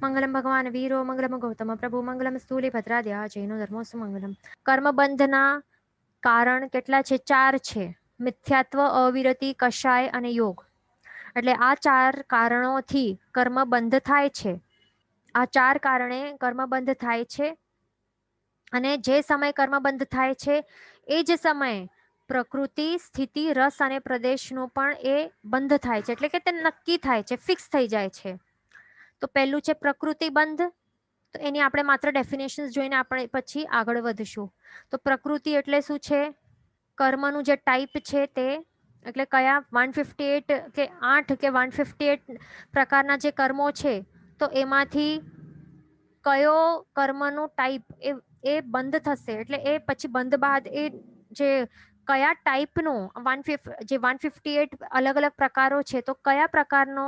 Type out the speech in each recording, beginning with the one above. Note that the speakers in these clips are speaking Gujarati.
મંગલમ ભગવાન વીરો મંગલમ ગૌતમ પ્રભુ મંગલમ સ્થૂલિભદ્રાદ્યા જૈનો ધર્મોસ્તુ મંગલમ. કર્મબંધના કારણ કેટલા છે? 4 છે. મિથ્યાત્વ, અવિરતિ, કષાય અને યોગ. એટલે આ 4 કારણોથી કર્મ બંધ થાય છે. આ 4 કારણે કર્મ બંધ થાય છે. અને જે સમય કર્મ બંધ થાય છે એ જ સમયે પ્રકૃતિ, સ્થિતિ, રસ અને પ્રદેશનું પણ એ બંધ થાય છે. એટલે કે તે નક્કી થાય છે, ફિક્સ થઈ જાય છે. તો પહેલું છે પ્રકૃતિ બંધ. તો એની આપણે માત્ર ડેફિનેશન્સ જોઈને આપણે પછી આગળ વધશું. તો પ્રકૃતિ એટલે શું છે? કર્મનું જે ટાઈપ છે તે, એટલે કયા 158 કે 8 કે 158 પ્રકારના જે કર્મો છે, તો એમાંથી કયો કર્મનું ટાઈપ એ બંધ થશે. એટલે એ પછી બંધ બાદ એ જે કયા ટાઈપનું જે 158 અલગ અલગ પ્રકારો છે, તો કયા પ્રકારનો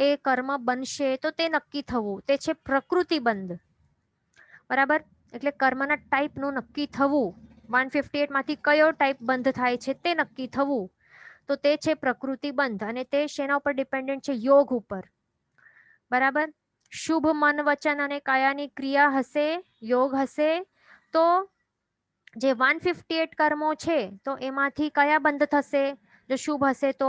એ કર્મ બનશે તો તે નક્કી થવું, તે છે પ્રકૃતિ બંધ. બરાબર? એટલે કર્મના ટાઈપનું નક્કી થવું, 158 માંથી કયો ટાઈપ બંધ થાય છે તે નક્કી થવું, તો તે છે પ્રકૃતિ બંધ. અને તે શેના ઉપર ડિપેન્ડન્ટ છે? યોગ ઉપર. બરાબર? શુભ મન, વચન અને કાયાની ક્રિયા હશે, યોગ હશે, તો જે 158 કર્મો છે તો એમાંથી કયા બંધ થશે? જો શુભ હશે તો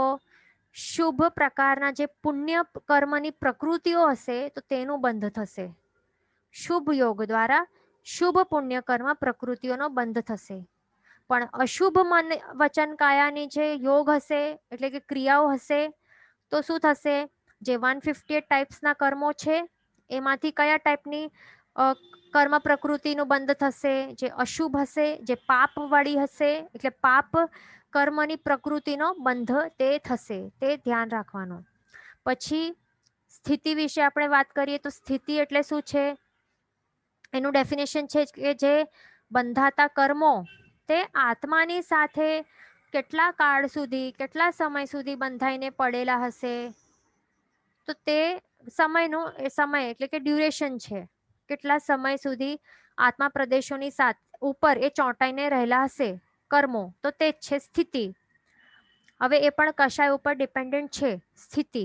શુભ પ્રકારના જે પુણ્ય કર્મની પ્રકૃતિઓ હશે તો તેનું બંધ થશે. શુભ યોગ દ્વારા શુભ પુણ્ય કર્મ પ્રકૃતિઓનો બંધ થશે. પણ અશુભ મન, વચન, કાયાની જે યોગ હશે, એટલે કે ક્રિયાઓ હશે, તો શું થશે? જે 158 ટાઈપ્સના કર્મો છે એમાંથી કયા ટાઈપની કર્મ પ્રકૃતિનું બંધ થશે? જે અશુભ હશે, જે પાપ વાળી હશે, એટલે પાપ કર્મની પ્રકૃતિનો બંધ તે થશે. તે ધ્યાન રાખવાનું. પછી સ્થિતિ વિશે આપણે વાત કરીએ તો સ્થિતિ એટલે શું છે? એનું ડેફિનેશન છે કે જે બંધાતા કર્મો તે આત્માની સાથે કેટલા કાળ સુધી, કેટલા સમય સુધી બંધાઈને પડેલા હશે, તો તે સમયનું સમય એટલે કે ડ્યુરેશન છે. કેટલા સમય સુધી આત્મા પ્રદેશોની ઉપર એ ચોંટાઈને રહેલા હશે કર્મો, તો તે જ છે સ્થિતિ. હવે એ પણ કષાય ઉપર ડિપેન્ડન્ટ છે સ્થિતિ.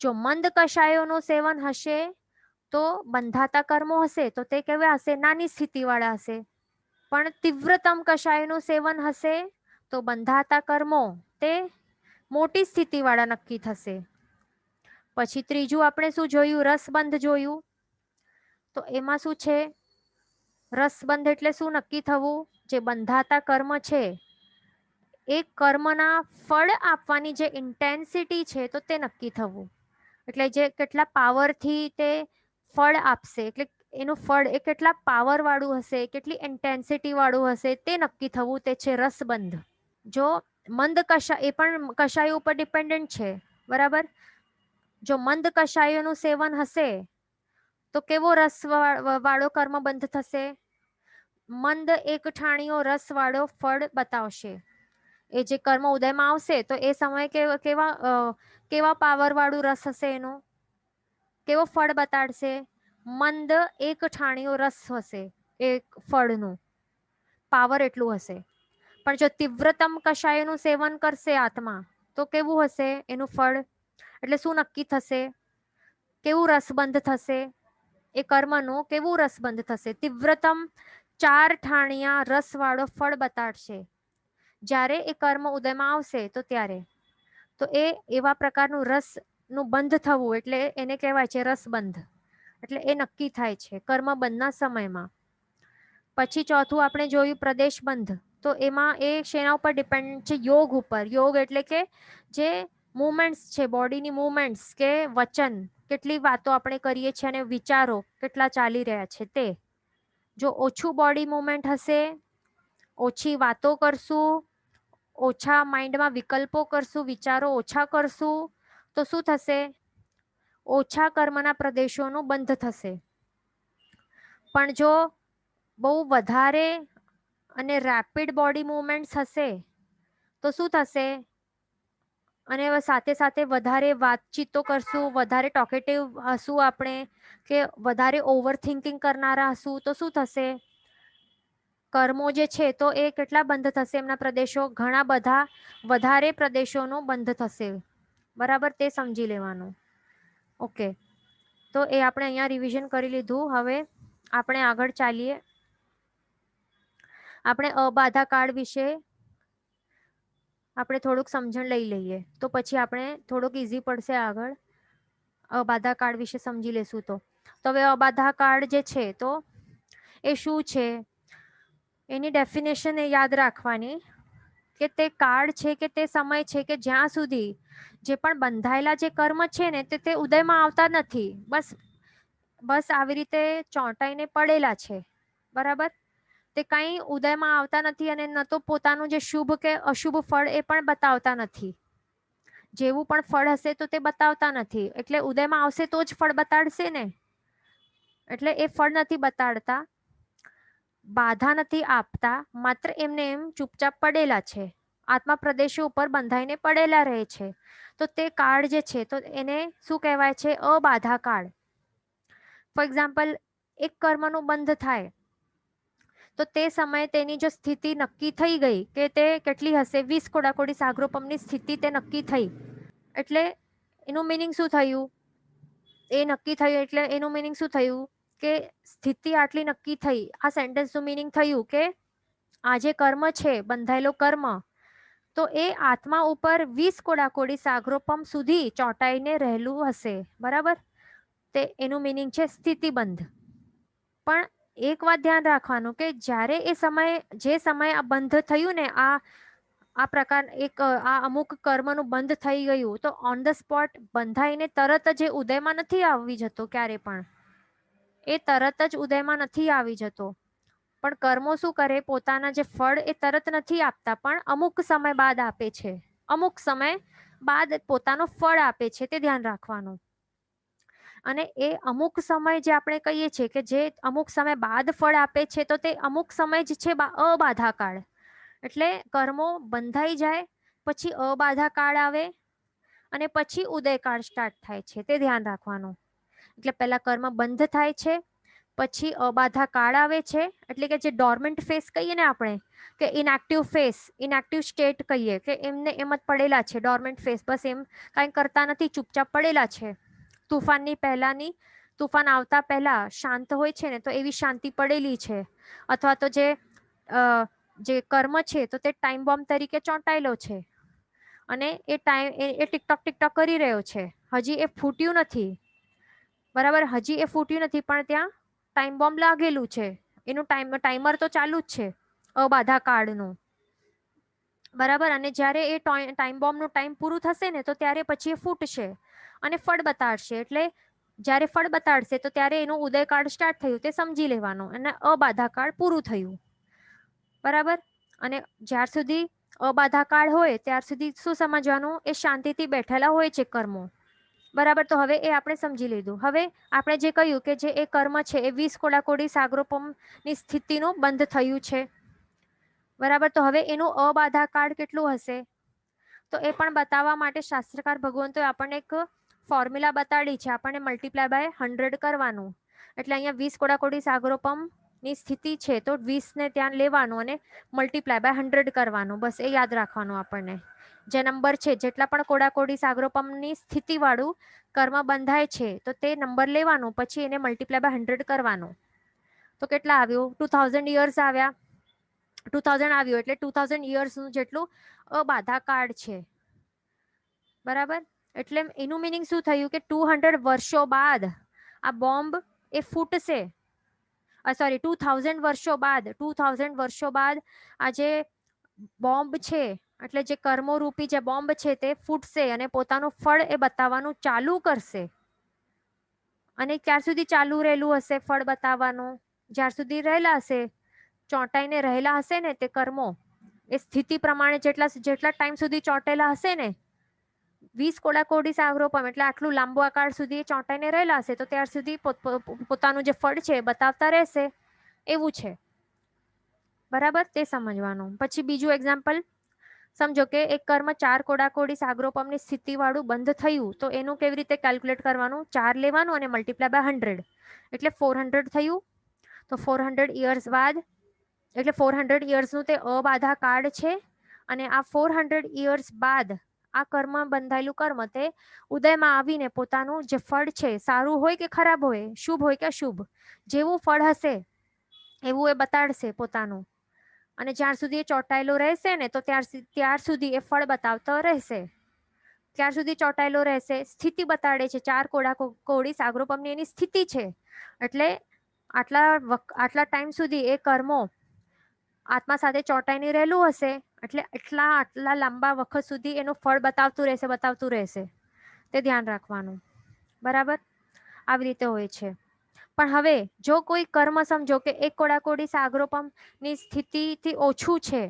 જો મંદ કષાયોનું સેવન હશે તો બંધાતા કર્મો હશે તો તે કેવા હશે? નાની સ્થિતિ વાળા હશે. પણ તીવ્રતમ કષાયનું સેવન હશે તો બંધાતા કર્મો તે મોટી સ્થિતિ વાળા નક્કી થશે. પછી ત્રીજું આપણે શું જોયું? રસબંધ જોયું. તો એમાં શું છે? રસબંધ એટલે શું નક્કી થવું? જે બંધાતા કર્મ છે એ કર્મના ફળ આપવાની જે ઇન્ટેન્સિટી છે તો તે નક્કી થવું. એટલે જે કેટલા પાવરથી તે ફળ આપશે, એટલે એનું ફળ એ કેટલા પાવર વાળું હશે, કેટલી ઇન્ટેન્સિટી વાળું હશે, તે નક્કી થવું, તે છે રસબંધ. જો મંદ કષાય, એ પણ કષાય ઉપર ડિપેન્ડન્ટ છે. બરાબર? જો મંદ કષાયોનું સેવન હશે તો કેવો રસ વાળો કર્મ બંધ થશે? મંદ એક ઠાણીઓ રસ વાળો ફળ બતાવશે. એ જે કર્મ ઉદયમાં આવશે તો એ સમયે કેવા પાવર વાળું રસ હશે, એનો કેવો ફળ બતાડશે? મંદ એક ઠાણીઓ રસ હશે, એક ફળનું પાવર એટલું હશે. પણ જો તીવ્રતમ કષાયનું સેવન કરશે આત્મા તો કેવું હશે એનું ફળ? એટલે શું નક્કી થશે? કેવું રસબંધ થશે? એ કર્મનું કેવું રસબંધ થશે? તીવ્રતમ 4 ઠાણિયા રસ વાળો ફળ બતાડશે જ્યારે એ કર્મ ઉદયમાં આવશે તો ત્યારે. તો એ એવા પ્રકારનું રસનું બંધ થવું, એટલે એને કહેવાય છે રસબંધ. એટલે એ નક્કી થાય છે કર્મ બંધના સમયમાં. પછી ચોથું આપણે જોયું પ્રદેશ બંધ. તો એમાં એ શેના ઉપર ડિપેન્ડ છે? યોગ ઉપર. યોગ એટલે કે જે મુવમેન્ટ્સ છે, બોડીની મુવમેન્ટ્સ કે વચન, કેટલી વાતો આપણે કરીએ છીએ અને વિચારો કેટલા ચાલી રહ્યા છે તે. જો ઓછું બોડી મુવમેન્ટ હશે, ઓછી વાતો કરશું, ઓછા માઇન્ડમાં વિકલ્પો કરશું, વિચારો ઓછા કરશું, તો શું થશે? ઓછા કર્મના પ્રદેશોનું બંધ થશે. પણ જો બહુ વધારે અને રેપિડ બોડી મુવમેન્ટ્સ હશે તો શું થશે? અને સાથે સાથે વધારે વાતચીતો કરશું, વધારે ટોકેટિવ હશું આપણે, કે વધારે ઓવર થિંકિંગ કરનારા હશું, તો શું થશે? કર્મો જે છે તો એ કેટલા બંધ થશે? એમના પ્રદેશો ઘણા બધા વધારે પ્રદેશોનો બંધ થશે. બરાબર? તે સમજી લેવાનું. ઓકે. તો એ આપણે અહીંયા રિવિઝન કરી લીધું. હવે આપણે આગળ ચાલીએ. આપણે અબાધા કાળ વિશે આપણે થોડુંક સમજણ લઈ લઈએ, તો પછી આપણે થોડુંક ઈઝી પડશે આગળ. અબાધા કાળ વિશે સમજી લેશું. તો હવે અબાધા કાળ જે છે તો એ શું છે, એની ડેફિનેશન એ યાદ રાખવાની કે તે કાળ છે કે તે સમય છે કે જ્યાં સુધી જે પણ બંધાયેલા જે કર્મ છે ને તે ઉદયમાં આવતા નથી. બસ આવી રીતે ચોંટાઈને પડેલા છે. બરાબર. તે કંઈ ઉદયમાં આવતા નથી અને ન તો પોતાનું જે શુભ કે અશુભ ફળ એ પણ બતાવતા નથી. જેવું પણ ફળ હશે તો તે બતાવતા નથી. એટલે ઉદયમાં આવશે તો જ ફળ બતાડશે ને. એટલે એ ફળ નથી બતાડતા, બાધા નથી આપતા, માત્ર એમને એમ ચૂપચાપ પડેલા છે. આત્મા પ્રદેશો ઉપર બંધાઈને પડેલા રહે છે. તો તે કાળ જે છે તો એને શું કહેવાય છે? અબાધા કાળ. ફોર એક્ઝામ્પલ, એક કર્મનું બંધ થાય તો તે સમયે તેની જો સ્થિતિ નક્કી થઈ ગઈ કે તે કેટલી હશે, 20 કોડાકોડી સાગરોપમની સ્થિતિ તે નક્કી થઈ, એટલે એનું મિનિંગ શું થયું? એ નક્કી થયું એટલે એનું મિનિંગ શું થયું કે સ્થિતિ આટલી નક્કી થઈ. આ સેન્ટેન્સનું મિનિંગ થયું કે આ જે કર્મ છે, બંધાયેલો કર્મ, તો એ આત્મા ઉપર 20 કોડાકોડી સાગરોપમ સુધી ચોંટાઈને રહેલું હશે. બરાબર. તે એનું મિનિંગ છે સ્થિતિબંધ. પણ એક વાત ધ્યાન રાખવાનું કે જ્યારે એ સમયે જે સમયે આ બંધ થયું ને, આ પ્રકાર એક આ અમુક કર્મનું બંધ થઈ ગયું, તો ઓન ધ સ્પોટ બંધાઈને તરત જ ઉદયમાં નથી આવી જતો. ક્યારે પણ એ તરત જ ઉદયમાં નથી આવી જતો. પણ કર્મો શું કરે, પોતાના જે ફળ એ તરત નથી આપતા, પણ અમુક સમય બાદ આપે છે. અમુક સમય બાદ પોતાનો ફળ આપે છે, તે ધ્યાન રાખવાનું. અને એ અમુક સમય જે આપણે કહીએ છીએ કે જે અમુક સમય બાદ ફળ આપે છે, તો તે અમુક સમય જ છે અબાધા કાળ. એટલે કર્મો બંધાઈ જાય પછી અબાધા કાળ આવે અને પછી ઉદયકાળ સ્ટાર્ટ થાય છે. તે ધ્યાન રાખવાનું. એટલે પહેલા કર્મ બંધ થાય છે, પછી અબાધા કાળ આવે છે. એટલે કે જે ડોર્મેન્ટ ફેસ કહીએ ને આપણે, કે ઇનએક્ટિવ ફેસ, ઇનએક્ટિવ સ્ટેટ કહીએ, કે એમને એમ જ પડેલા છે ડોર્મેન્ટ ફેસ. બસ એમ કાંઈ કરતા નથી, ચૂપચાપ પડેલા છે. તુફાનની પહેલાની, તુફાન આવતા પહેલા શાંત હોય છે ને, તો એવી શાંતિ પડેલી છે. અથવા તો જે કર્મ છે તો તે ટાઈમ બોમ્બ તરીકે ચોંટાયેલો છે અને એ ટિકટોક ટિકટોક કરી રહ્યો છે. હજી એ ફૂટ્યું નથી. બરાબર. હજી એ ફૂટ્યું નથી, પણ ત્યાં ટાઈમ બોમ્બ લાગેલું છે. એનું ટાઈમર તો ચાલુ જ છે અબાધા કાળનું. બરાબર. અને જ્યારે એ ટાઈમ બોમ્બનું ટાઈમ પૂરું થશે ને, તો ત્યારે પછી એ ફૂટશે અને ફળ બતાડશે. એટલે જ્યારે ફળ બતાડશે તો ત્યારે એનું ઉદયકાળ સ્ટાર્ટ થયું, તે સમજી લેવાનું, અને અબાધા કાળ પૂરું થયું. બરાબર. અને જ્યાર સુધી અબાધા કાળ હોય ત્યાર સુધી શું સમજવાનું? એ શાંતિથી બેઠેલા હોય છે કર્મો. બરાબર. તો હવે એ આપણે સમજી લીધું. હવે આપણે જે કહ્યું કે જે એ કર્મ છે એ 20 કોડાકોડી સાગરોપમની સ્થિતિનું બંધ થયું છે. બરાબર. તો હવે એનું અબાધા કાળ કેટલું હશે? તો એ પણ બતાવવા માટે શાસ્ત્રકાર ભગવંતોએ આપણને એક ફોર્મ્યુલા બતાડી છે. આપણને મલ્ટીપ્લાય બાય 100 કરવાનું. એટલે અહીંયા 20 કોડાકોડી સાગરોપમ ની સ્થિતિ છે, તો 20 ને ત્યાં લેવાનું અને મલ્ટીપ્લાય બાય 100 કરવાનું. બસ એ યાદ રાખવાનું આપણને. જે નંબર છે, જેટલા પણ કોડાકોડી સાગરોપમની સ્થિતિ વાળું કર્મ બંધાય છે, તો તે નંબર લેવાનું, પછી એને મલ્ટીપ્લાય બાય 100 કરવાનું. તો કેટલા આવ્યું? 2000 યર્સ આવ્યા. 2000 આવ્યું એટલે 2000 યર્સનું જેટલું અબાધા કાળ છે. બરાબર. એટલે એનું મિનિંગ શું થયું કે 200 વર્ષો બાદ આ બોમ્બ એ ફૂટશે. સોરી, 2000 વર્ષો બાદ, 2000 વર્ષો બાદ આ જે બોમ્બ છે, એટલે જે કર્મોરૂપી જે બોમ્બ છે તે ફૂટશે અને પોતાનું ફળ એ બતાવવાનું ચાલુ કરશે. અને ક્યાર સુધી ચાલુ રહેલું હશે ફળ બતાવવાનું? જ્યાર સુધી રહેલા હશે, ચોંટાઈને રહેલા હશે ને તે કર્મો, એ સ્થિતિ પ્રમાણે જેટલા ટાઈમ સુધી ચોંટેલા હશે ને, 20 કોડાકોડી સાગરોપમ એટલે આટલું લાંબુ આકાર સુધી ચોંટાઈને રહેલા હશે, તો ત્યાર સુધી પોતાનું જે ફળ છે બતાવતા રહેશે. એવું છે. બરાબર. તે સમજવાનું. પછી બીજું એક્ઝામ્પલ સમજો કે એક કર્મ 4 કોડાકોડી સાગરોપમની સ્થિતિ વાળું બંધ થયું, તો એનું કેવી રીતે કેલ્ક્યુલેટ કરવાનું? 4 લેવાનું અને મલ્ટીપ્લાય બાય 100 એટલે 400 થયું. તો 400 યર્સ બાદ, એટલે 400 યર્સનું તે અબાધા કાળ છે. અને આ 400 યર્સ બાદ આ કર્મ બંધાયેલું કર્મ તે ઉદયમાં આવીને પોતાનું જે ફળ છે, સારું હોય કે ખરાબ હોય, શુભ હોય કે અશુભ, જેવું ફળ હશે એવું એ બતાડશે પોતાનું. અને જ્યાર સુધી એ ચોંટાયેલો રહેશે ને તો ત્યાર સુધી એ ફળ બતાવતો રહેશે, ત્યાર સુધી ચોંટાયેલો રહેશે. સ્થિતિ બતાડે છે, 4 કોડી સાગરોપમની એની સ્થિતિ છે. એટલે આટલા ટાઈમ સુધી એ કર્મો આત્મા સાથે ચોંટાઈને રહેલું હશે, એટલે આટલા લાંબા વખત સુધી એનું ફળ બતાવતું રહેશે. તે ધ્યાન રાખવાનું. બરાબર, આવી રીતે હોય છે. પણ હવે જો કોઈ કર્મ સમજો કે 1 કોડાકોડી સાગરોપમની સ્થિતિથી ઓછું છે,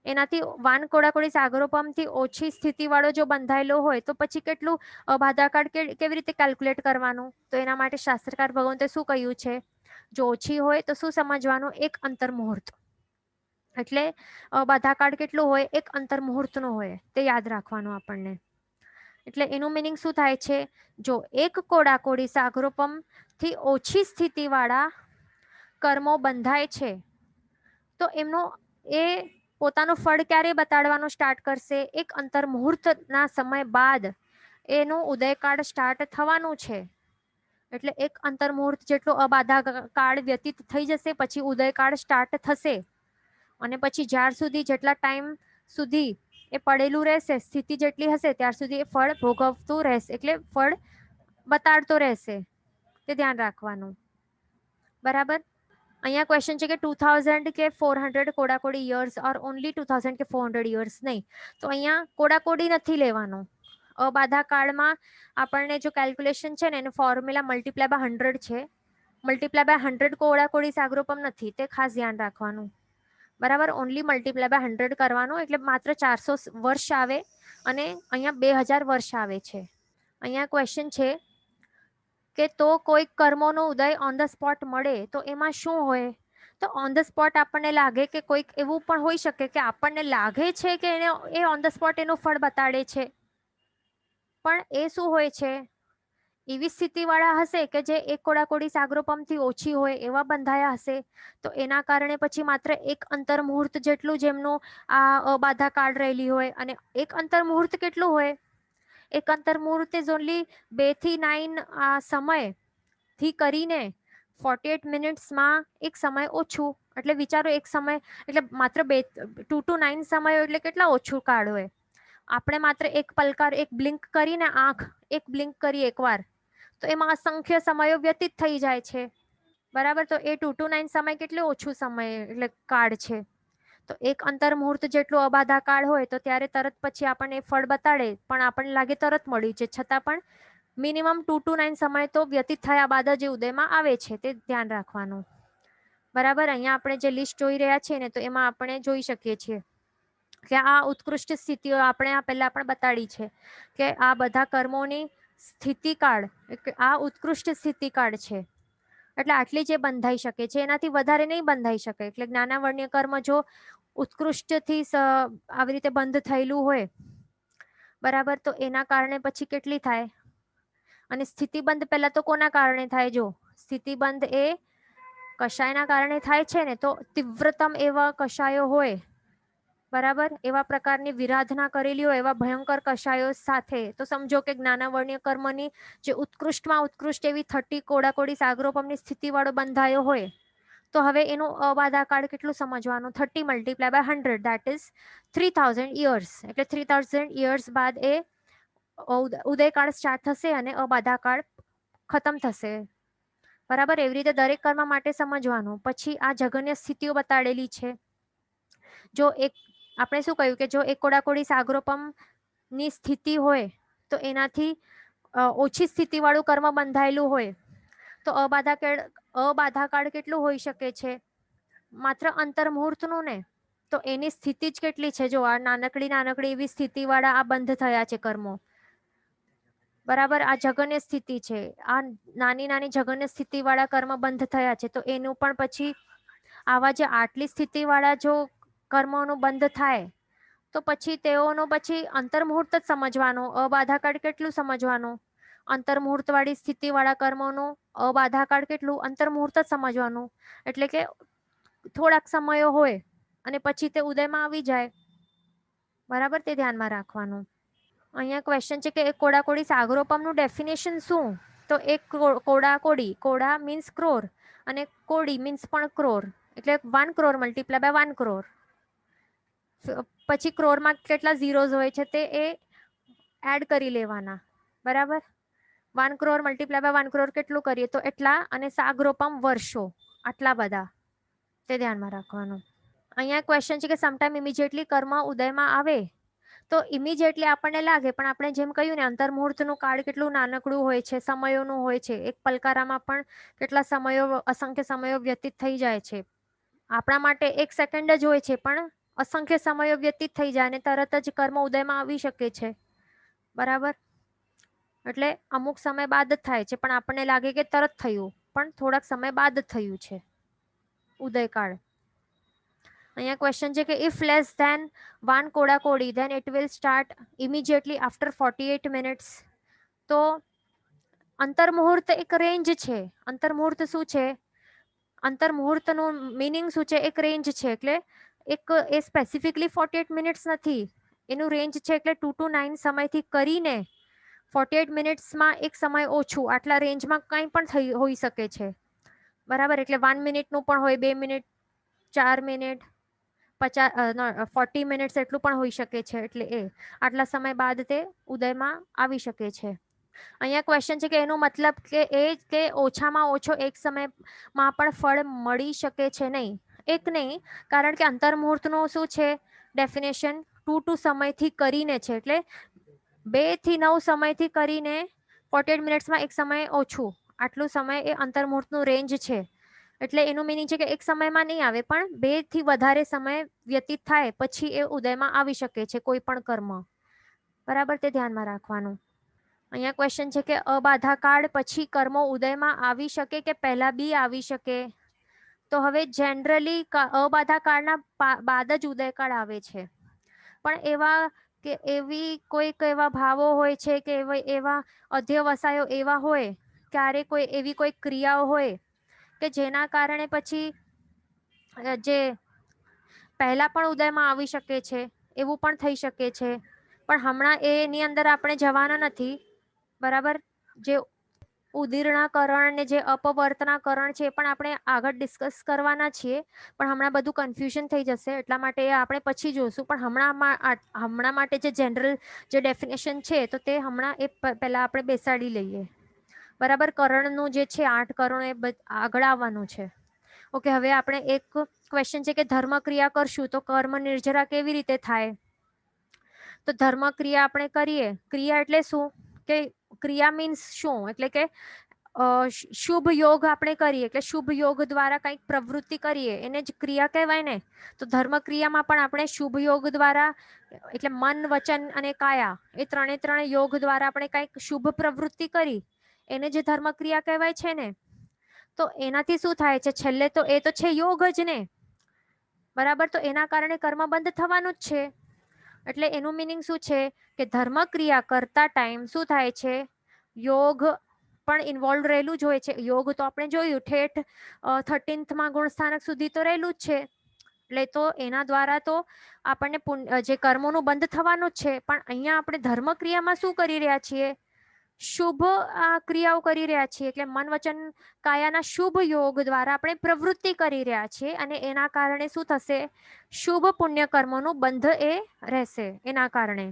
એનાથી 1 કોડાકોડી સાગરોપમથી ઓછી સ્થિતિ વાળો જો બંધાયેલો હોય, તો પછી કેટલું બાધાકાળ કેવી રીતે કેલ્ક્યુલેટ કરવાનું? તો એના માટે શાસ્ત્રકાર ભગવંતે શું કહ્યું છે? જો ઓછી હોય તો શું સમજવાનું? 1 અંતર મુહૂર્ત. એટલે બાધાકાળ કેટલું હોય? 1 અંતર મુહૂર્તનો હોય. તે યાદ રાખવાનું આપણને. એટલે એનું મિનિંગ શું થાય છે? જો 1 કોડાકોડી સાગરોપમથી ઓછી સ્થિતિ વાળા કર્મો બંધાય છે, તો એમનો એ પોતાનું ફળ ક્યારે બતાડવાનું સ્ટાર્ટ કરશે? 1 અંતર મુહૂર્તના સમય બાદ એનું ઉદયકાળ સ્ટાર્ટ થવાનું છે. એટલે 1 અંતર મુહૂર્ત જેટલો અબાધા કાળ વ્યતીત થઈ જશે, પછી ઉદયકાળ સ્ટાર્ટ થશે. અને પછી જ્યાર સુધી જેટલા ટાઈમ સુધી એ પડેલું રહેશે, સ્થિતિ જેટલી હશે ત્યાર સુધી એ ફળ ભોગવતું રહેશે, એટલે ફળ બતાડતો રહેશે. તે ધ્યાન રાખવાનું. બરાબર. અહીંયા ક્વેશ્ચન છે કે 2000 કે 400 કોડાકોડી યર્સ ઓર ઓનલી 2000 કે 400 યર્સ? નહીં, તો અહીંયા કોડાકોડી નથી લેવાનો. અબાધા કાળમાં આપણને જો કેલ્ક્યુલેશન છે ને, એનું ફોર્મ્યુલા મલ્ટીપ્લાય બાય 100 છે. મલ્ટીપ્લાય બાય 100 કોડાકોડી સાગરોપમ નથી, તે ખાસ ધ્યાન રાખવાનું. બરાબર, ઓનલી મલ્ટીપ્લાય બાય 100 કરવાનું, એટલે માત્ર 400 વર્ષ આવે અને અહીંયા 2000 વર્ષ આવે છે. અહીંયા ક્વેશ્ચન છે કે તો કોઈ કર્મોનો ઉદય ઓન ધ સ્પોટ મળે તો એમાં શું હોય? તો ઓન ધ સ્પોટ આપણને લાગે કે કોઈક એવું પણ હોઈ શકે કે આપણને લાગે છે કે એ ઓન ધ સ્પોટ એનું ફળ બતાડે છે, પણ એ શું હોય છે? એવી સ્થિતિ વાળા હશે કે જે 1 કોડાકોડી સાગરોપમથી ઓછી હોય એવા બંધાયા હશે, તો એના કારણે પછી માત્ર 1 અંતર મુહૂર્ત જેટલું જેમનું આ અબાધા કાળ રહેલી હોય. અને 1 અંતર મુહૂર્ત કેટલું હોય? 1 અંતર મુહૂર્ત ઇઝ ઓનલી 2 થી 9 સમયથી કરીને 48 મિનિટ્સમાં એક સમય ઓછું. એટલે વિચારો, એક સમય એટલે માત્ર 2 to 9 સમય એટલે કેટલા ઓછું કાળ હોય? આપણે માત્ર એક પલકાર, એક બ્લિંક કરીને આંખ એક બ્લિંક કરી એકવાર, તો એમાં અસંખ્ય સમયો વ્યતીત થઈ જાય છે. બરાબર, તો એ 2 to 9 સમય કેટલું ઓછું સમય એટલે કાળ છે. તો 1 અંતર મુહૂર્ત જેટલું અબાધા કાળ હોય તો ત્યારે તરત પછી આપણને ફળ બતાડે, પણ આપણને લાગે તરત મળી છે, છતાં પણ મિનિમમ 2 to 9 સમય તો વ્યતીત થયા બાદ જ ઉદયમાં આવે છે. તે ધ્યાન રાખવાનું. બરાબર, અહીંયા આપણે જે લિસ્ટ જોઈ રહ્યા છીએ ને, તો એમાં આપણે જોઈ શકીએ છીએ કે આ ઉત્કૃષ્ટ સ્થિતિઓ આપણે આ પહેલા પણ બતાડી છે કે આ બધા કર્મોની સ્થિતિકાળ, આ ઉત્કૃષ્ટ સ્થિતિકાળ છે. એટલે આટલી જે બંધાઈ શકે છે, એનાથી વધારે નહીં બંધાઈ શકે. એટલે જ્ઞાનાવર્ણ્ય કર્મ જો ઉત્કૃષ્ટથી આવી રીતે બંધ થયેલું હોય, બરાબર, તો એના કારણે પછી કેટલી થાય? અને સ્થિતિબંધ પહેલા તો કોના કારણે થાય? જો સ્થિતિબંધ એ કષાયના કારણે થાય છે ને, તો તીવ્રતમ એવા કષાયો હોય, બરાબર, એવા પ્રકારની વિરાધના કરેલી હોય, એવા ભયંકર કષાયો સાથે, તો સમજો કે જ્ઞાનાવર્ણ્ય કર્મની જે ઉત્કૃષ્ટમાં ઉત્કૃષ્ટ એવી 30 કોડાકોડી સાગરોપમની સ્થિતિ વાળો બંધાયો હોય, તો હવે એનું અબાધા કાળ કેટલું સમજવાનું? 30 multiply by 100, that is 3000 years. એટલે 3000 યર્સ બાદ એ ઉદયકાળ સ્ટાર્ટ થશે અને અબાધા કાળ ખતમ થશે. બરાબર, એવી રીતે દરેક કર્મ માટે સમજવાનું. પછી આ જઘન્ય સ્થિતિઓ બતાડેલી છે. જો આપણે શું કહ્યું કે જો 1 કોડાકોડી સાગરોપમ ની સ્થિતિ હોય તો એનાથી ઓછી સ્થિતિ વાળું કર્મ બંધાયેલું હોય, તો અબાધા કાળ કેટલું હોઈ શકે છે? માત્ર અંતર મુહૂર્તનું ને, તો એની સ્થિતિ જ કેટલી છે? જો આ નાનકડી એવી સ્થિતિ વાળા આ બંધ થયા છે કર્મો, બરાબર, આ જઘન્ય સ્થિતિ છે. આ નાની જઘન્ય સ્થિતિ વાળા કર્મ બંધ થયા છે, તો એનું પણ પછી આવા જે આટલી સ્થિતિ વાળા જો કર્મોનું બંધ થાય, તો પછી તેઓનો પછી અંતર મુહૂર્ત જ સમજવાનો. અબાધા કાળ કેટલું સમજવાનું? અંતર મુહૂર્ત વાળી સ્થિતિ વાળા કર્મોનું અબાધા કાળ કેટલું? અંતર મુહૂર્ત જ સમજવાનું. એટલે કે થોડાક સમયો હોય અને પછી તે ઉદયમાં આવી જાય. બરાબર, તે ધ્યાનમાં રાખવાનું. અહીંયા ક્વેશ્ચન છે કે કોડાકોડી સાગરોપમનું ડેફિનેશન શું? તો એક કોડાકોડી, કોડા મીન્સ ક્રોર અને કોડી મીન્સ પણ ક્રોર, એટલે 1 crore મલ્ટીપ્લાય બાય 1 crore. પછી ક્રોરમાં કેટલા ઝીરોઝ હોય છે તે એ એડ કરી લેવાના, બરાબર. 1 crore મલ્ટીપ્લાય બાય 1 crore કેટલું કરીએ તો એટલા, અને સાગરોપમ વર્ષો, આટલા બધા, તે ધ્યાનમાં રાખવાનું. અહીંયા ક્વેશ્ચન છે કે સમટાઈમ ઇમિડિયેટલી કર્મ ઉદયમાં આવે, તો ઇમિડિયેટલી આપણને લાગે, પણ આપણે જેમ કહ્યું ને અંતર્મુહૂર્તનું કાળ કેટલું નાનકડું હોય છે, સમયોનું હોય છે. એક પલકારામાં પણ કેટલા સમયો, અસંખ્ય સમયો વ્યતીત થઈ જાય છે. આપણા માટે 1 સેકન્ડ જ હોય છે, પણ અસંખ્ય સમયો વ્યતીત થઈ જાય અને તરત જ કર્મ ઉદયમાં આવી શકે છે, બરાબર. એટલે અમુક સમય બાદ જ થાય છે, પણ આપણને લાગે કે તરત થયું, પણ થોડાક સમય બાદ જ થયું છે ઉદયકાળ. અહીંયા ક્વેશ્ચન છે કે ઇફ લેસ ધેન 1 કોડાકોડી then it will start immediately after 48 minutes. તો અંતર્મુહૂર્ત એક રેન્જ છે. અંતર્મુહૂર્ત શું છે? અંતર્મુહૂર્તનું મિનિંગ શું છે? એક રેન્જ છે, એટલે એક એ સ્પેસિફિકલી 48 મિનિટ્સ નથી, એનું રેન્જ છે. એટલે 2 to 9 સમયથી કરીને 48 મિનિટ્સમાં એક સમય ઓછું, આટલા રેન્જમાં કંઈ પણ હોઈ શકે છે, બરાબર. એટલે 1 મિનિટનું પણ હોય, 2 મિનિટ, 4 મિનિટ, 40 મિનિટ્સ એટલું પણ હોઈ શકે છે. એટલે એ આટલા સમય બાદ તે ઉદયમાં આવી શકે છે. અહીંયા ક્વેશ્ચન છે કે એનો મતલબ કે એ કે ઓછામાં ઓછો એક સમયમાં પણ ફળ મળી શકે છે નહીં. એક નહીં, કારણ કે અંતર્મુહૂર્તનું શું છે ડેફિનેશન? 2 to સમયથી કરીને છે, એટલે 2 થી 9 સમયથી કરીને 48 મિનિટ્સમાં એક સમય ઓછું, આટલું સમય એ અંતર્મુહૂર્તનું રેન્જ છે. એટલે એનું મિનિંગ છે કે એક સમયમાં નહીં આવે, પણ 2 થી વધારે સમય વ્યતીત થાય પછી એ ઉદયમાં આવી શકે છે કોઈ પણ કર્મ, બરાબર. તે ધ્યાનમાં રાખવાનું. અહીંયા ક્વેશ્ચન છે કે અબાધા કાળ પછી કર્મો ઉદયમાં આવી શકે કે પહેલા બી આવી શકે? તો હવે જનરલી અબાધા કાળના બાદ જ ઉદયકાળ આવે છે, પણ એવા કે એવી કોઈક એવા ભાવો હોય છે કે એવા અધ્યવસાયો એવા હોય, ક્યારે કોઈ એવી કોઈ ક્રિયાઓ હોય કે જેના કારણે પછી જે પહેલા પણ ઉદયમાં આવી શકે છે, એવું પણ થઈ શકે છે. પણ હમણાં એની અંદર આપણે જવાના નથી, બરાબર. જે ઉદીર્ણાકરણ ને જે અપવર્તનાકરણ છે એ પણ આપણે આગળ ડિસ્કસ કરવાના છીએ, પણ હમણાં બધું કન્ફ્યુઝન થઈ જશે, એટલા માટે આપણે પછી જોશું. પણ હમણાં માટે જે જનરલ જે ડેફિનેશન છે તો તે હમણાં એ પહેલા આપણે બેસાડી લઈએ, બરાબર. કરણનું જે છે 8 કરણ એ આગળ આવવાનું છે. ઓકે, હવે આપણે એક ક્વેશ્ચન છે કે ધર્મ ક્રિયા કરશું તો કર્મ નિર્જરા કેવી રીતે થાય? તો ધર્મ ક્રિયા આપણે કરીએ, ક્રિયા એટલે શું કે ક્રિયા મીન્સ શું? એટલે કે શુભ યોગ આપણે કરીએ, એટલે શુભ યોગ દ્વારા કંઈક પ્રવૃત્તિ કરીએ એને જ ક્રિયા કહેવાય ને. તો ધર્મ ક્રિયામાં પણ આપણે શુભ યોગ દ્વારા, એટલે મન, વચન અને કાયા, એ ત્રણે યોગ દ્વારા આપણે કંઈક શુભ પ્રવૃત્તિ કરી એને જે ધર્મ ક્રિયા કહેવાય છે ને. તો એનાથી શું થાય છે? છેલ્લે તો એ તો છે યોગ જ ને, બરાબર. તો એના કારણે કર્મ બંધ થવાનું જ છે. એટલે એનું મિનિંગ શું છે કે ધર્મ ક્રિયા કરતા ટાઈમ શું થાય છે? યોગ પણ ઇન્વોલ્વ રહેલું જ હોય છે. યોગ તો આપણે જોયું ઠેઠ 13th ગુણસ્થાનક સુધી તો રહેલું જ છે. એટલે તો એના દ્વારા તો આપણને જે કર્મોનું બંધ થવાનું જ છે. પણ અહીંયા આપણે ધર્મ ક્રિયામાં શું કરી રહ્યા છીએ? શુભ ક્રિયાઓ કરી રહ્યા છીએ, એટલે મન, વચન, કાયાના શુભ યોગ દ્વારા આપણે પ્રવૃત્તિ કરી રહ્યા છીએ, અને એના કારણે શું થશે? શુભ પુણ્ય કર્મોનું બંધ એ રહેશે એના કારણે,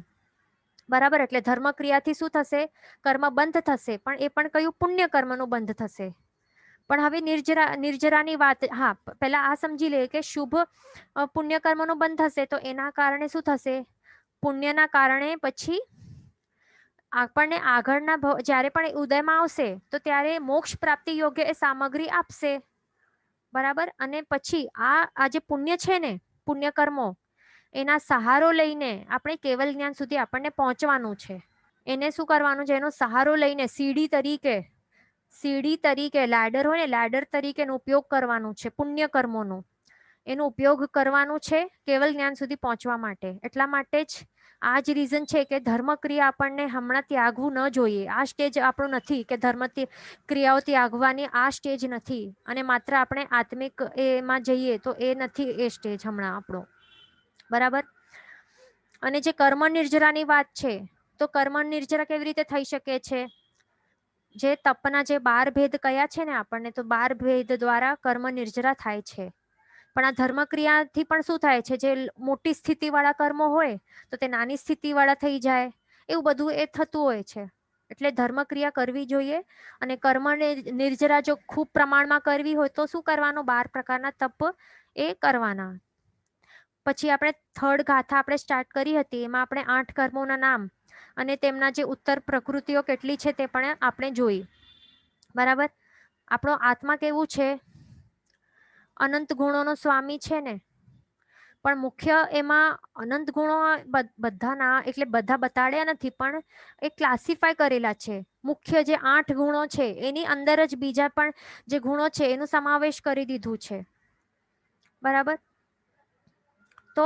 બરાબર. એટલે ધર્મ ક્રિયાથી શું થશે? કર્મ બંધ થશે, પણ એ પણ કયું? પુણ્ય કર્મનું બંધ થશે. પણ હવે નિર્જરાની વાત, હા, પહેલા આ સમજી લે કે શુભ પુણ્ય કર્મનું બંધ થશે, તો એના કારણે શું થશે? પુણ્યના કારણે પછી આપણને આગળના જ્યારે પણ ઉદયમાં આવશે તો ત્યારે મોક્ષ પ્રાપ્તિ યોગ્ય એ સામગ્રી આપશે, બરાબર. અને પછી આ જે પુણ્ય છે ને, પુણ્ય કર્મો, એના સહારો લઈને આપણે કેવલ જ્ઞાન સુધી આપણને પહોંચવાનું છે. એને શું કરવાનું છે? એનો સહારો લઈને સીડી તરીકે લેડર હોય ને, લેડર તરીકે એનો ઉપયોગ કરવાનું છે. પુણ્ય કર્મોનો એનો ઉપયોગ કરવાનું છે કેવલ જ્ઞાન સુધી પહોંચવા માટે. એટલા માટે જ આ જ રીઝન છે કે ધર્મ ક્રિયા આપણને હમણાં ત્યાગવું ન જોઈએ. આ સ્ટેજ આપણું નથી કે ધર્મ ક્રિયાઓ ત્યાગવાની, આ સ્ટેજ નથી. અને માત્ર આપણે આત્મિક એમાં જઈએ તો એ નથી એ સ્ટેજ હમણાં આપણો, બરાબર. અને જે કર્મ નિર્જરાની વાત છે, તો કર્મ નિર્જરા કેવી રીતે થઈ શકે છે? જે તપના જે 12 ભેદ કયા છે ને આપણને, તો 12 ભેદ દ્વારા કર્મ નિર્જરા થાય છે. પણ આ ધર્મ ક્રિયાથી પણ શું થાય છે? જે મોટી સ્થિતિ વાળા કર્મો હોય તો તે નાની સ્થિતિ વાળા થઈ જાય, એવું બધું એ થતું હોય છે. એટલે ધર્મ ક્રિયા કરવી જોઈએ. અને કર્મને નિર્જરા જો ખૂબ પ્રમાણમાં કરવી હોય તો શું કરવાનું? 12 પ્રકારના તપ એ કરવાના. પછી આપણે થર્ડ ગાથા આપણે સ્ટાર્ટ કરી હતી, એમાં આપણે 8 કર્મોના નામ અને તેમના જે ઉત્તર પ્રકૃતિઓ કેટલી છે તે પણ આપણે જોઈ. બરાબર. આપણો આત્મા કેવું છે? અનંત ગુણોનો સ્વામી છે ને. પણ મુખ્ય એમાં અનંત ગુણો બધાના એટલે બધા બતાડ્યા નથી, પણ એ ક્લાસિફાય કરેલા છે. મુખ્ય જે 8 ગુણો છે એની અંદર જ બીજા પણ જે ગુણો છે એનું સમાવેશ કરી દીધું છે. બરાબર. તો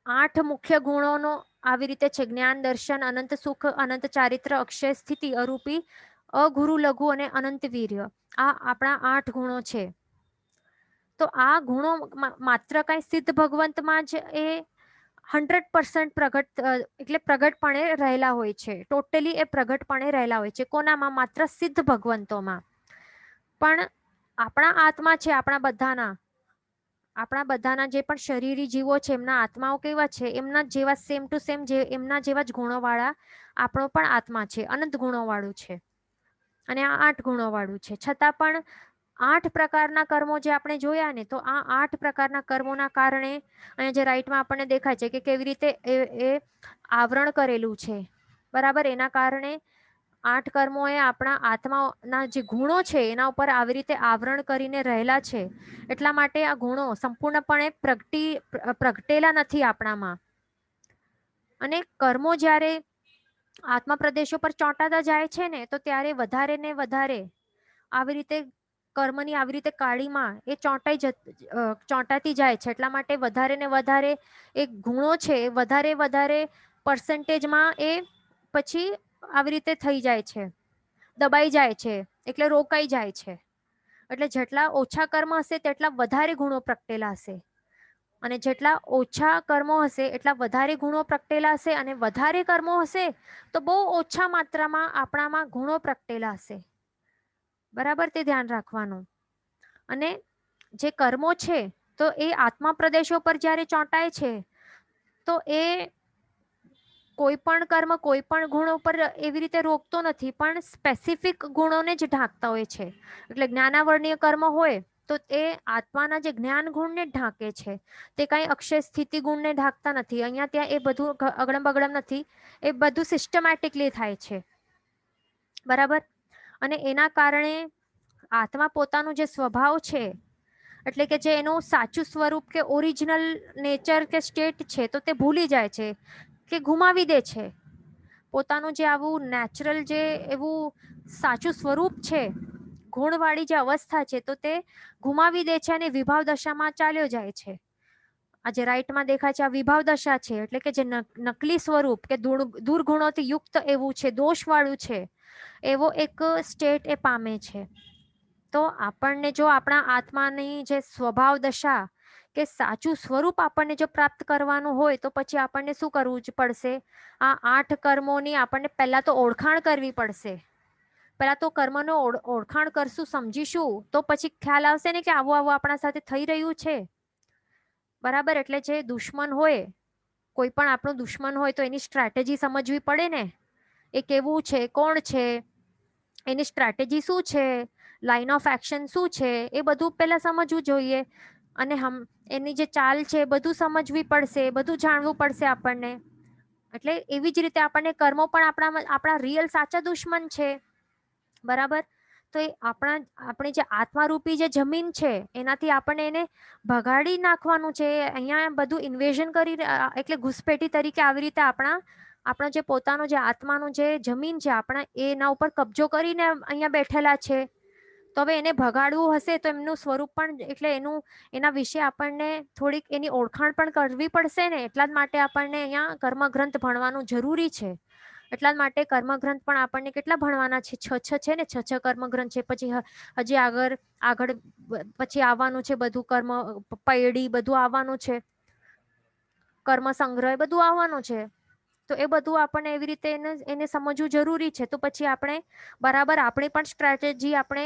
8 મુખ્ય ગુણોનો આવી રીતે છે: જ્ઞાન, દર્શન, અનંત સુખ, અનંત ચારિત્ર, અક્ષય સ્થિતિ, અરૂપી, અગુરુ, લઘુ અને અનંત વીર્ય. આ આપણા 8 ગુણો છે. તો આ ગુણો માત્ર કઈ સિદ્ધ ભગવંતમાં જ એ 100% પ્રગટ એટલે પ્રગટપણે રહેલા હોય છે. ટોટલી એ પ્રગટપણે રહેલા હોય છે. કોનામાં? માત્ર સિદ્ધ ભગવંતોમાં. પણ આપણા આત્મા છે, આપણા બધાના જે પણ શરીરી જીવો છે એમના આત્માઓ કેવા છે? એમના જેવા સેમ ટુ સેમ, એમના જેવા જ ગુણો વાળા આપણો પણ આત્મા છે. અનંત ગુણો વાળું છે અને આ 8 ગુણો વાળું છે. છતાં પણ 8 પ્રકારના કર્મો જે આપણે જોયા ને, તો આ 8 પ્રકારના કર્મોના કારણે અહીંયા જે રાઈટમાં આપણને દેખાય છે કે કેવી રીતે એ આવરણ કરેલું છે. બરાબર. એના કારણે 8 કર્મો એ આપણા આત્માના જે ગુણો છે એના ઉપર આવી રીતે આવરણ કરીને રહેલા છે. એટલા માટે આ ગુણો સંપૂર્ણપણે પ્રગટેલા નથી આપણામાં. અને કર્મો જ્યારે આત્મા પ્રદેશો પર ચોંટાતા જાય છે ને, તો ત્યારે વધારે ને વધારે આવી રીતે કર્મની આવી રીતે કાળીમાં એ ચોંટાતી જાય છે. એટલા માટે વધારે ને વધારે એ ગુણો છે એ વધારે પર્સન્ટેજમાં એ પછી આવી રીતે થઈ જાય છે, દબાઈ જાય છે, એટલે રોકાઈ જાય છે. એટલે જેટલા ઓછા કર્મ હશે તેટલા વધારે ગુણો પ્રગટેલા હશે, અને જેટલા ઓછા કર્મો હશે એટલા વધારે ગુણો પ્રગટેલા હશે, અને વધારે કર્મો હશે તો બહુ ઓછા માત્રામાં આપણામાં ગુણો પ્રગટેલા હશે. બરાબર. તે ધ્યાન રાખવાનું. અને જે કર્મો છે તો એ આત્મા પ્રદેશો પર જ્યારે ચોંટાય છે તો એ કોઈ પણ કર્મ કોઈ પણ ગુણો પર એવી રીતે રોકતો નથી, પણ સ્પેસિફિક ગુણોને જ ઢાંકતા હોય છે. એટલે જ્ઞાનાવર્ણીય કર્મ હોય તો એ આત્માના જે જ્ઞાન ગુણને ઢાંકે છે. તે કઈ અક્ષય સ્થિતિ ગુણને ઢાંકતા નથી. અહીંયા ત્યાં એ બધું અગડમ બગડમ નથી. એ બધું સિસ્ટમેટિકલી થાય છે. બરાબર. અને એના કારણે આત્મા પોતાનું જે સ્વભાવ છે, એટલે કે જે એનું સાચું સ્વરૂપ કે ઓરિજિનલ નેચર કે સ્ટેટ છે, તો તે ભૂલી જાય છે કે ગુમાવી દે છે. પોતાનું જે આવું નેચરલ જે એવું સાચું સ્વરૂપ છે, ગુણવાળી જે અવસ્થા છે, તો તે ગુમાવી દે છે અને વિભાવ દશામાં ચાલ્યો જાય છે. આ જે રાઈટમાં દેખાય છે આ વિભાવ દશા છે. એટલે કે જે નકલી સ્વરૂપ કે દુર્ગુણોથી યુક્ત એવું છે, દોષ વાળું છે, એવો એક સ્ટેટ એ પામે છે. તો આપણને જો આપણા આત્માની જે સ્વભાવ દશા કે સાચું સ્વરૂપ આપણને જો પ્રાપ્ત કરવાનું હોય તો પછી આપણને શું કરવું જ પડશે? આ 8 કર્મોની આપણને પહેલા તો ઓળખાણ કરવી પડશે. પહેલા તો કર્મનો ઓળખાણ કરશું, સમજીશું, તો પછી ખ્યાલ આવશે ને કે આવું આપણા સાથે થઈ રહ્યું છે. બરાબર. એટલે જે દુશ્મન હોય, કોઈ પણ આપણો દુશ્મન હોય તો એની સ્ટ્રેટેજી સમજવી પડે ને. એ કેવું છે, કોણ છે, એની સ્ટ્રેટેજી શું છે, લાઇન ઓફ એક્શન શું છે, એ બધું પહેલા સમજવું જોઈએ. અને એની જે ચાલ છે એ બધું સમજવી પડશે, બધું જાણવું પડશે આપણને. એટલે એવી જ રીતે આપણને કર્મો પણ આપણા રિયલ સાચા દુશ્મન છે. બરાબર. તો એ આપણી જે આત્મારૂપી જે જમીન છે એનાથી આપણને એને ભગાડી નાખવાનું છે. અહીંયા બધું ઇન્વેઝન કરી એટલે ઘુસપેઠી તરીકે આવી રીતે આપણો જે પોતાનો જે આત્માનું જે જમીન છે આપણા એના ઉપર કબજો કરીને અહીંયા બેઠેલા છે. તો હવે એને ભગાડવું હશે તો એમનું સ્વરૂપ પણ એટલે એના વિશે આપણને થોડીક એની ઓળખાણ પણ કરવી પડશે ને. એટલા જ માટે આપણને અહીંયા કર્મગ્રંથ ભણવાનું જરૂરી છે. એટલા જ માટે કર્મગ્રંથ પણ આપણને કેટલા ભણવાના છે? 6 છે ને, 6 કર્મગ્રંથ છે. પછી હજી આગળ પછી આવવાનું છે બધું, કર્મ પૈડી બધું આવવાનું છે, કર્મ સંગ્રહ બધું આવવાનું છે. તો એ બધું આપણને એવી રીતે એને સમજવું જરૂરી છે. તો પછી આપણે બરાબર આપણી પણ સ્ટ્રેટેજી આપણે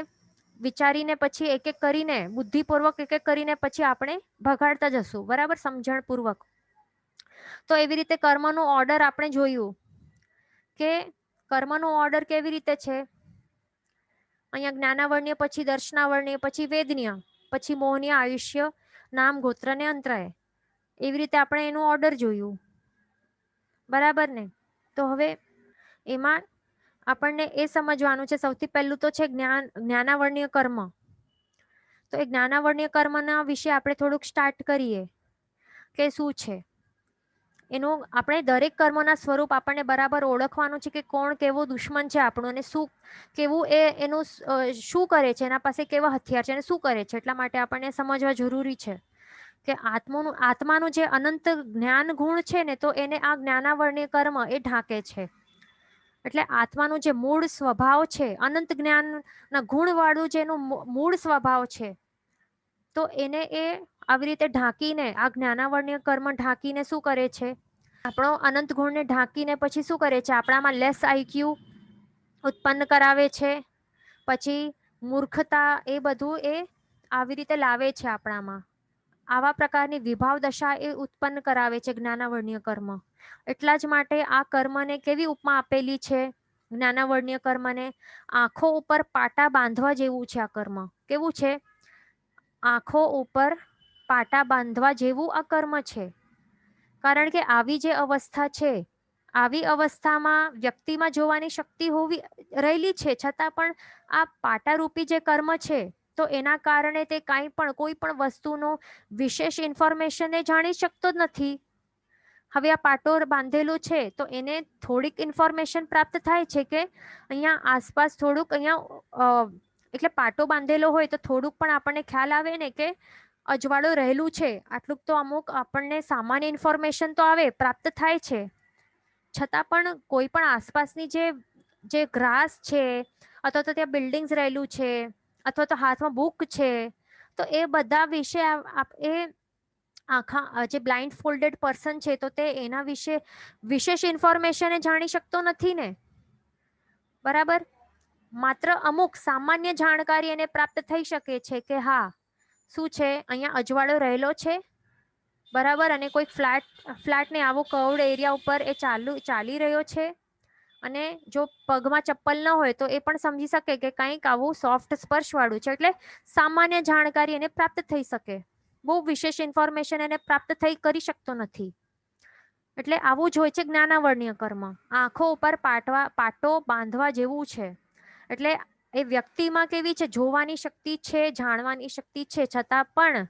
વિચારીને પછી એક એક કરીને બુદ્ધિપૂર્વક એક એક કરીને પછી આપણે ભગાડતા જશું, બરાબર, સમજણપૂર્વક. તો એવી રીતે કર્મનું ઓર્ડર આપણે જોયું કે કર્મનો ઓર્ડર કેવી રીતે છે. અહીંયા જ્ઞાનાવર્ણ્ય, પછી દર્શનાવર્ણ્ય, પછી વેદનીય, પછી મોહનીય, આયુષ્ય, નામ, ગોત્ર ને અંતરાય. એવી રીતે આપણે એનું ઓર્ડર જોયું, બરાબર ને. તો હવે એમાં આપણને એ સમજવાનું છે, સૌથી પહેલું તો છે જ્ઞાનાવર્ણ્ય કર્મ. તો એ જ્ઞાનાવર્ણ્ય કર્મના વિશે આપણે થોડુંક સ્ટાર્ટ કરીએ કે શું છે એનું. આપણે દરેક કર્મના સ્વરૂપ આપણને બરાબર ઓળખવાનું છે કે કોણ કેવો દુશ્મન છે આપણું, અને શું કેવું એનું શું કરે છે, એના પાસે કેવા હથિયાર છે અને શું કરે છે. એટલા માટે આપણને સમજવા જરૂરી છે કે આત્માનું જે અનંત જ્ઞાન ગુણ છે ને, તો એને આ જ્ઞાનાવર્ણ્ય કર્મ એ ઢાંકે છે. એટલે આત્માનું જે મૂળ સ્વભાવ છે, અનંત જ્ઞાનના ગુણ વાળું જેનું મૂળ સ્વભાવ છે, તો એને એ આવી રીતે ઢાંકીને, આ જ્ઞાનાવર્ણ્ય કર્મ ઢાંકીને શું કરે છે, આપણો અનંત ગુણને ઢાંકીને પછી શું કરે છે, આપણામાં લેસ આઈક્યુ ઉત્પન્ન કરાવે છે. પછી મૂર્ખતા, એ બધું એ આવી રીતે લાવે છે આપણામાં. આવા પ્રકારની વિભાવ દશા એ ઉત્પન્ન કરાવે છે જ્ઞાનાવર્ણ્ય કર્મ. એટલા જ માટે આ કર્મને કેવી ઉપમા આપેલી છે, જ્ઞાનાવર્ણ્ય કર્મને આંખો ઉપર પાટા બાંધવા જેવું છે. આ કર્મ કેવું છે, આંખો ઉપર પાટા બાંધવા જેવું આ કર્મ છે. કારણ કે આવી જે અવસ્થા છે, આવી અવસ્થામાં વ્યક્તિમાં જોવાની શક્તિ હોવી રહેલી છે, છતાં પણ આ પાટારૂપી જે કર્મ છે, તો એના કારણે તે કાંઈ પણ કોઈ પણ વસ્તુનો વિશેષ ઇન્ફોર્મેશન એ જાણી શકતો જ નથી. હવે આ પાટો બાંધેલું છે તો એને થોડીક ઇન્ફોર્મેશન પ્રાપ્ત થાય છે કે અહીંયા આસપાસ થોડુંક અહીંયા એટલે પાટો બાંધેલો હોય તો થોડુંક પણ આપણને ખ્યાલ આવે ને કે અજવાળું રહેલું છે. આટલુંક તો અમુક આપણને સામાન્ય ઇન્ફોર્મેશન તો આવે, પ્રાપ્ત થાય છે. છતાં પણ કોઈ પણ આસપાસની જે ગ્રાસ છે, અથવા તો ત્યાં બિલ્ડિંગ્સ રહેલું છે, અથવા તો હાથમાં બુક છે, તો એ બધા વિશે એ આખા જે બ્લાઇન્ડ ફોલ્ડેડ પર્સન છે, તો તે એના વિશે વિશેષ ઇન્ફોર્મેશન એ જાણી શકતો નથી ને, બરાબર. માત્ર અમુક સામાન્ય જાણકારી એને પ્રાપ્ત થઈ શકે છે કે હા શું છે, અહીંયા અજવાળો રહેલો છે, બરાબર, અને કોઈક ફ્લેટ ને આવો કર્વડ એરિયા ઉપર એ ચાલી રહ્યો છે. અને જો પગમાં ચપ્પલ ન હોય તો એ પણ સમજી શકે કે કંઈક આવું સોફ્ટ સ્પર્શ વાળું છે. એટલે સામાન્ય જાણકારી એને પ્રાપ્ત થઈ શકે, બહુ વિશેષ ઇન્ફોર્મેશન એને પ્રાપ્ત કરી શકતો નથી. એટલે આવું જ હોય છે જ્ઞાનાવર્ણ્ય કર્મ, આંખો ઉપર પાટો બાંધવા જેવું છે. એટલે એ વ્યક્તિમાં કેવી છે, જોવાની શક્તિ છે, જાણવાની શક્તિ છે, છતાં પણ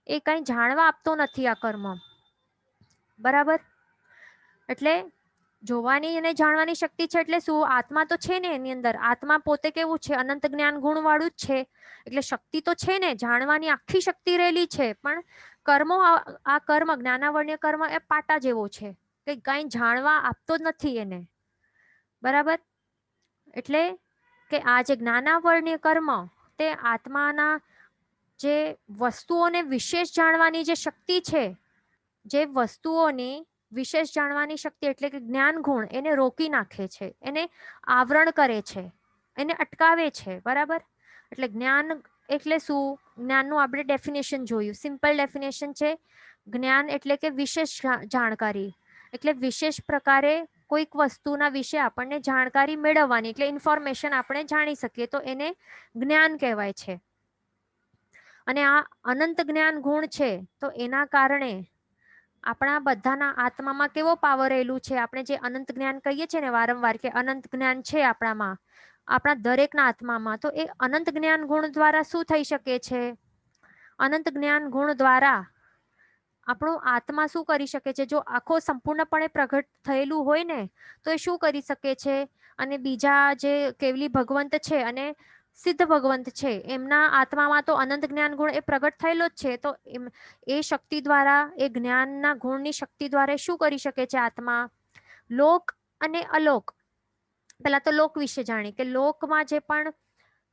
એ કંઈ જાણવા આપતો નથી આ કર્મ, બરાબર. એટલે જોવાની અને જાણવાની શક્તિ છે એટલે શું, આત્મા તો છે ને એની અંદર. આત્મા પોતે કેવું છે, અનંત જ્ઞાન ગુણ વાળું જ છે. એટલે શક્તિ તો છે ને, જાણવાની આખી શક્તિ રહેલી છે. પણ કર્મો, આ કર્મ જ્ઞાનાવર્ણ્ય કર્મ એ પાટા જેવો છે કે કઈ જાણવા આપતો જ નથી એને, બરાબર. એટલે કે આ જે જ્ઞાનાવર્ણ્ય કર્મ તે આત્માના જે વસ્તુઓને વિશેષ જાણવાની જે શક્તિ છે, જે વસ્તુઓની વિશેષ જાણવાની શક્તિ એટલે કે જ્ઞાન ગુણ, એને રોકી નાખે છે, એને આવરણ કરે છે, એને અટકાવે છે, બરાબર. એટલે જ્ઞાન એટલે શું, જ્ઞાનનું આપણે ડેફિનેશન જોયું. સિમ્પલ ડેફિનેશન છે, જ્ઞાન એટલે કે વિશેષ જાણકારી, એટલે વિશેષ પ્રકારે કોઈક વસ્તુના વિશે આપણને જાણકારી મેળવવાની, એટલે ઇન્ફોર્મેશન આપણે જાણી શકીએ, તો એને જ્ઞાન કહેવાય છે. અને આ અનંત જ્ઞાન ગુણ છે, તો એના કારણે આપણા બધાના આત્મામાં કેવો પાવર રહેલું છે. આપણે જે અનંત જ્ઞાન કહીએ છીએ ને વારંવાર કે અનંત જ્ઞાન છે આપણામાં, આપણા દરેકના આત્મામાં, તો એ અનંત જ્ઞાન ગુણ દ્વારા શું થઈ શકે છે, અનંત જ્ઞાન ગુણ દ્વારા આપણો આત્મા શું કરી શકે છે, જો આખો સંપૂર્ણપણે પ્રગટ થયેલું હોય ને તો એ શું કરી શકે છે. અને બીજા જે કેવલી ભગવંત છે અને સિદ્ધ ભગવંત છે, એમના આત્મામાં તો અનંત જ્ઞાન ગુણ એ પ્રગટ થયેલો જ છે. તો એ શક્તિ દ્વારા, એ જ્ઞાનના ગુણની શક્તિ દ્વારા શું કરી શકે છે આત્મા, લોક અને અલોક. પેલા તો લોક વિશે જાણીએ કે લોકમાં જે પણ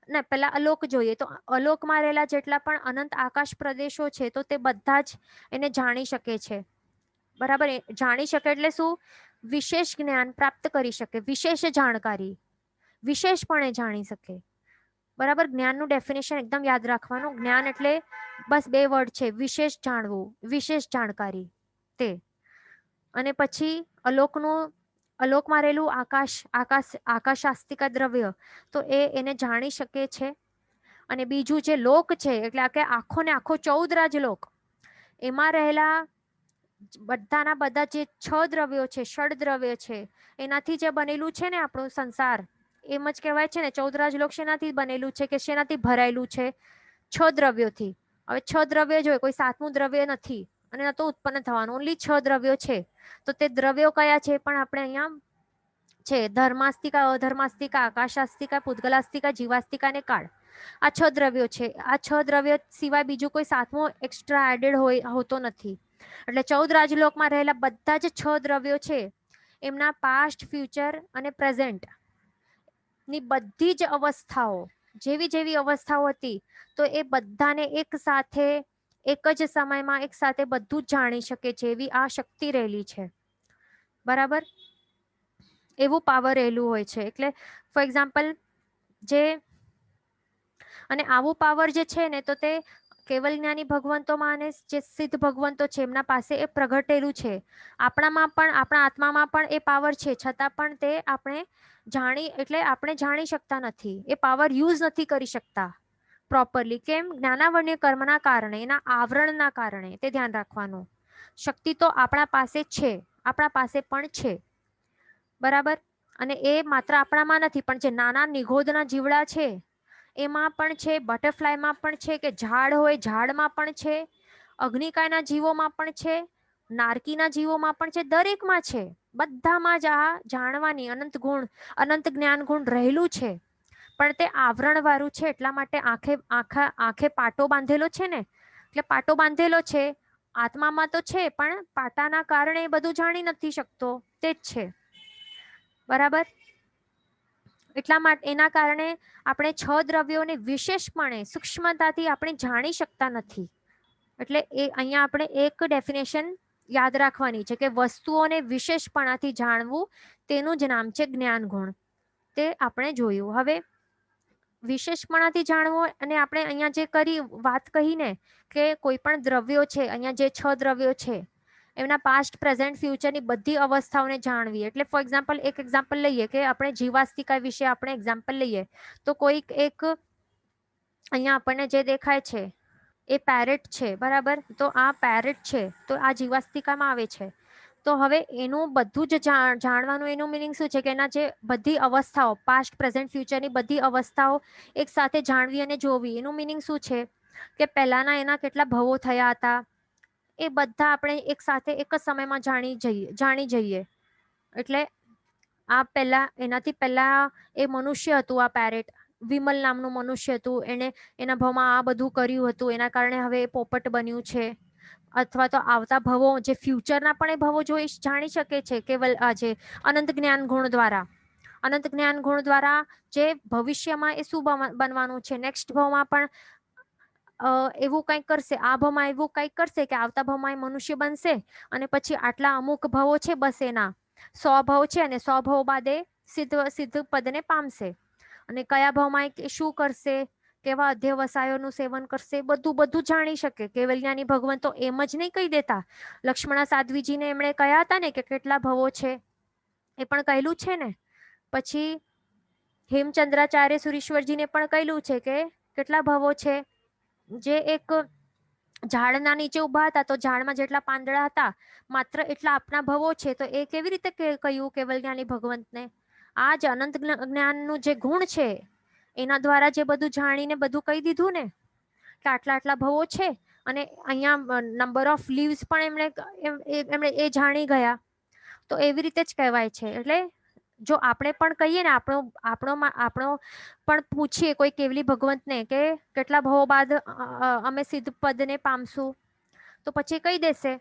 ના, પેલા અલોક જોઈએ. તો અલોકમાં રહેલા જેટલા પણ અનંત આકાશ પ્રદેશો છે, તો તે બધા જ એને જાણી શકે છે, બરાબર. જાણી શકે એટલે શું, વિશેષ જ્ઞાન પ્રાપ્ત કરી શકે, વિશેષ જાણકારી, વિશેષપણે જાણી શકે. બરાબર, જ્ઞાનનું ડેફિનેશન એકદમ યાદ રાખવાનું. જ્ઞાન એટલે બસ 2 વર્ડ છે, વિશેષ જાણવું, વિશેષ જાણકારી તે. અને પછી અલોકમાં રહેલું આકાશાસ્તિકા દ્રવ્ય, તો એને જાણી શકે છે. અને બીજું જે લોક છે એટલે કે આખો ને આખો 14 રાજલોક, એમાં રહેલા બધાના બધા જે 6 દ્રવ્યો છે, ષડ દ્રવ્ય છે, એનાથી જે બનેલું છે ને આપણું સંસાર, એમ જ કહેવાય છે ને 14 રાજલોક શેનાથી બનેલું છે કે શેનાથી ભરાયેલું છે? 6 દ્રવ્યોથી. હવે 6 દ્રવ્ય જોઈએ, કોઈ 7મું દ્રવ્ય નથી અને ન તો ઉત્પન્ન થવાનું, ઓનલી 6 દ્રવ્યો છે. તો તે દ્રવ્યો કયા છે પણ આપણે અહીંયા છે: ધર્માસ્તિકા, અધર્માસ્તિકા, આકાશાસ્તિકા, પૂતગલાસ્તિકા, જીવાસ્તિકા અને કાળ. આ 6 દ્રવ્યો છે. આ 6 દ્રવ્યો સિવાય બીજું કોઈ 7મું એક્સ્ટ્રા એડેડ હોતો નથી. એટલે 14 રાજલોકમાં રહેલા બધા જ 6 દ્રવ્યો છે, એમના પાસ્ટ, ફ્યુચર અને પ્રેઝન્ટ ની બધી જ અવસ્થાઓ, જેવી જેવી અવસ્થાઓ હતી, તો એ બધાને એક સાથે એક જ સમયમાં એક સાથે બધું જ જાણી શકે છે, એવી આ શક્તિ રહેલી છે. બરાબર, એવું પાવર રહેલું હોય છે. એટલે ફોર એક્ઝામ્પલ અને આવું પાવર જે છે ને, તો તે કેવલ જ્ઞાની ભગવંતોમાં અને જે સિદ્ધ ભગવંતો છે એમના પાસે એ પ્રગટેલું છે. આપણામાં પણ, આપણા આત્મામાં પણ એ પાવર છે, છતાં પણ તે આપણે જાણી શકતા નથી. એ પાવર યુઝ નથી કરી શકતા પ્રોપરલી. કેમ? જ્ઞાનાવર્ણ્ય કર્મના કારણે, એના આવરણના કારણે. તે ધ્યાન રાખવાનું. શક્તિ તો આપણા પાસે છે, આપણા પાસે પણ છે. બરાબર, અને એ માત્ર આપણામાં નથી, પણ જે નાના નિગોદના જીવડા છે એમાં પણ છે, બટરફ્લાયમાં પણ છે, કે ઝાડ હોય ઝાડમાં પણ છે, અગ્નિકાયના જીવોમાં પણ છે, નારકીના જીવોમાં પણ છે, દરેકમાં છે. બધામાં જ આ જાણવાની અનંત જ્ઞાન ગુણ રહેલું છે. પણ તે આવરણ વાળું છે, એટલા માટે આંખે પાટો બાંધેલો છે ને, એટલે પાટો બાંધેલો છે. આત્મામાં તો છે, પણ પાટાના કારણે બધું જાણી નથી શકતો. તે જ છે. બરાબર, એટલા માટે એના કારણે આપણે 6 દ્રવ્યોને વિશેષપણે સૂક્ષ્મતાથી આપણે જાણી શકતા નથી. એટલે એ અહીંયા આપણે એક ડેફિનેશન યાદ રાખવાની છે કે વસ્તુઓને વિશેષપણાથી જાણવું, તેનું જ નામ છે જ્ઞાન ગુણ. તે આપણે જોયું. હવે વિશેષપણાથી જાણવું, અને આપણે અહીંયા જે વાત કહી ને કે કોઈ પણ દ્રવ્યો છે, અહીંયા જે 6 દ્રવ્યો છે એમના પાસ્ટ, પ્રેઝન્ટ, ફ્યુચરની બધી અવસ્થાઓને જાણવી. એટલે ફોર એક્ઝામ્પલ, એક એક્ઝામ્પલ લઈએ કે આપણે જીવાસ્તિકા વિશે આપણે એક્ઝામ્પલ લઈએ, તો કોઈક એક અહીંયા આપણને જે દેખાય છે એ પેરેટ છે. બરાબર, તો આ પેરેટ છે, તો આ જીવાસ્તિકામાં આવે છે. તો હવે એનું બધું જ જાણવાનું, એનું મિનિંગ શું છે કે એના જે બધી અવસ્થાઓ, પાસ્ટ, પ્રેઝન્ટ, ફ્યુચરની બધી અવસ્થાઓ એક સાથે જાણવી અને જોવી. એનું મિનિંગ શું છે કે પહેલાના એના કેટલા ભવો થયા હતા, એ બધા આપણે એક સાથે એક જ સમયમાં જાણી જઈએ. એટલે આ પહેલા, એનાથી પહેલા એ મનુષ્ય હતું, આ પેરેટ વિમલ નામનું મનુષ્ય હતું. એના ભવમાં આ બધું કર્યું હતું, એના કારણે હવે એ પોપટ બન્યું છે. અથવા તો આવતા ભવો, જે ફ્યુચરના પણ એ ભવો જાણી શકે છે કેવલ આજે અનંત જ્ઞાન ગુણ દ્વારા. અનંત જ્ઞાન ગુણ દ્વારા જે ભવિષ્યમાં એ શું બનવાનું છે, નેક્સ્ટ ભાવમાં પણ એવું કંઈક કરશે, આ ભાવમાં એવું કંઈક કરશે કે આવતા ભાવમાં એ મનુષ્ય બનશે, અને પછી આટલા અમુક ભાવો છે, બસ એના 100 ભાવ છે, અને 100 ભાવ બાદ એ સિદ્ધ પદને પામશે. અને કયા ભાવમાં એ શું કરશે, કેવા અધ્યવસાયોનું સેવન કરશે, બધું જાણી શકે. કેવલ જ્ઞાની ભગવંતો એમ જ નહીં કહી દેતા. લક્ષ્મણા સાધ્વીજીને એમણે કહ્યા હતા ને કે કેટલા ભવો છે, એ પણ કહેલું છે ને. પછી હેમચંદ્રાચાર્ય સુરીશ્વરજીને પણ કહેલું છે કે કેટલા ભવો છે. જે એક ઝાડના નીચે ઉભા હતા, તો ઝાડમાં જેટલા પાંદડા હતા માત્ર એટલા આપના ભવો છે. તો એ કેવી રીતે કહ્યું કેવલ જ્ઞાની ભગવંતને? આ જ અનંત જ્ઞાનનું જે ગુણ છે એના દ્વારા જે બધું જાણીને બધું કહી દીધું ને કે આટલા આટલા ભવો છે. અને અહીંયા નંબર ઓફ લીવ્સ પણ એમણે એ જાણી ગયા. તો એવી રીતે જ કહેવાય છે. એટલે જો આપણે પણ કહીએ ને, આપણો પણ પૂછીએ કોઈ કેવલી ભગવંતને કે કેટલા ભવો બાદ અમે સિદ્ધ પદને પામશું, તો પછી કહી દેશે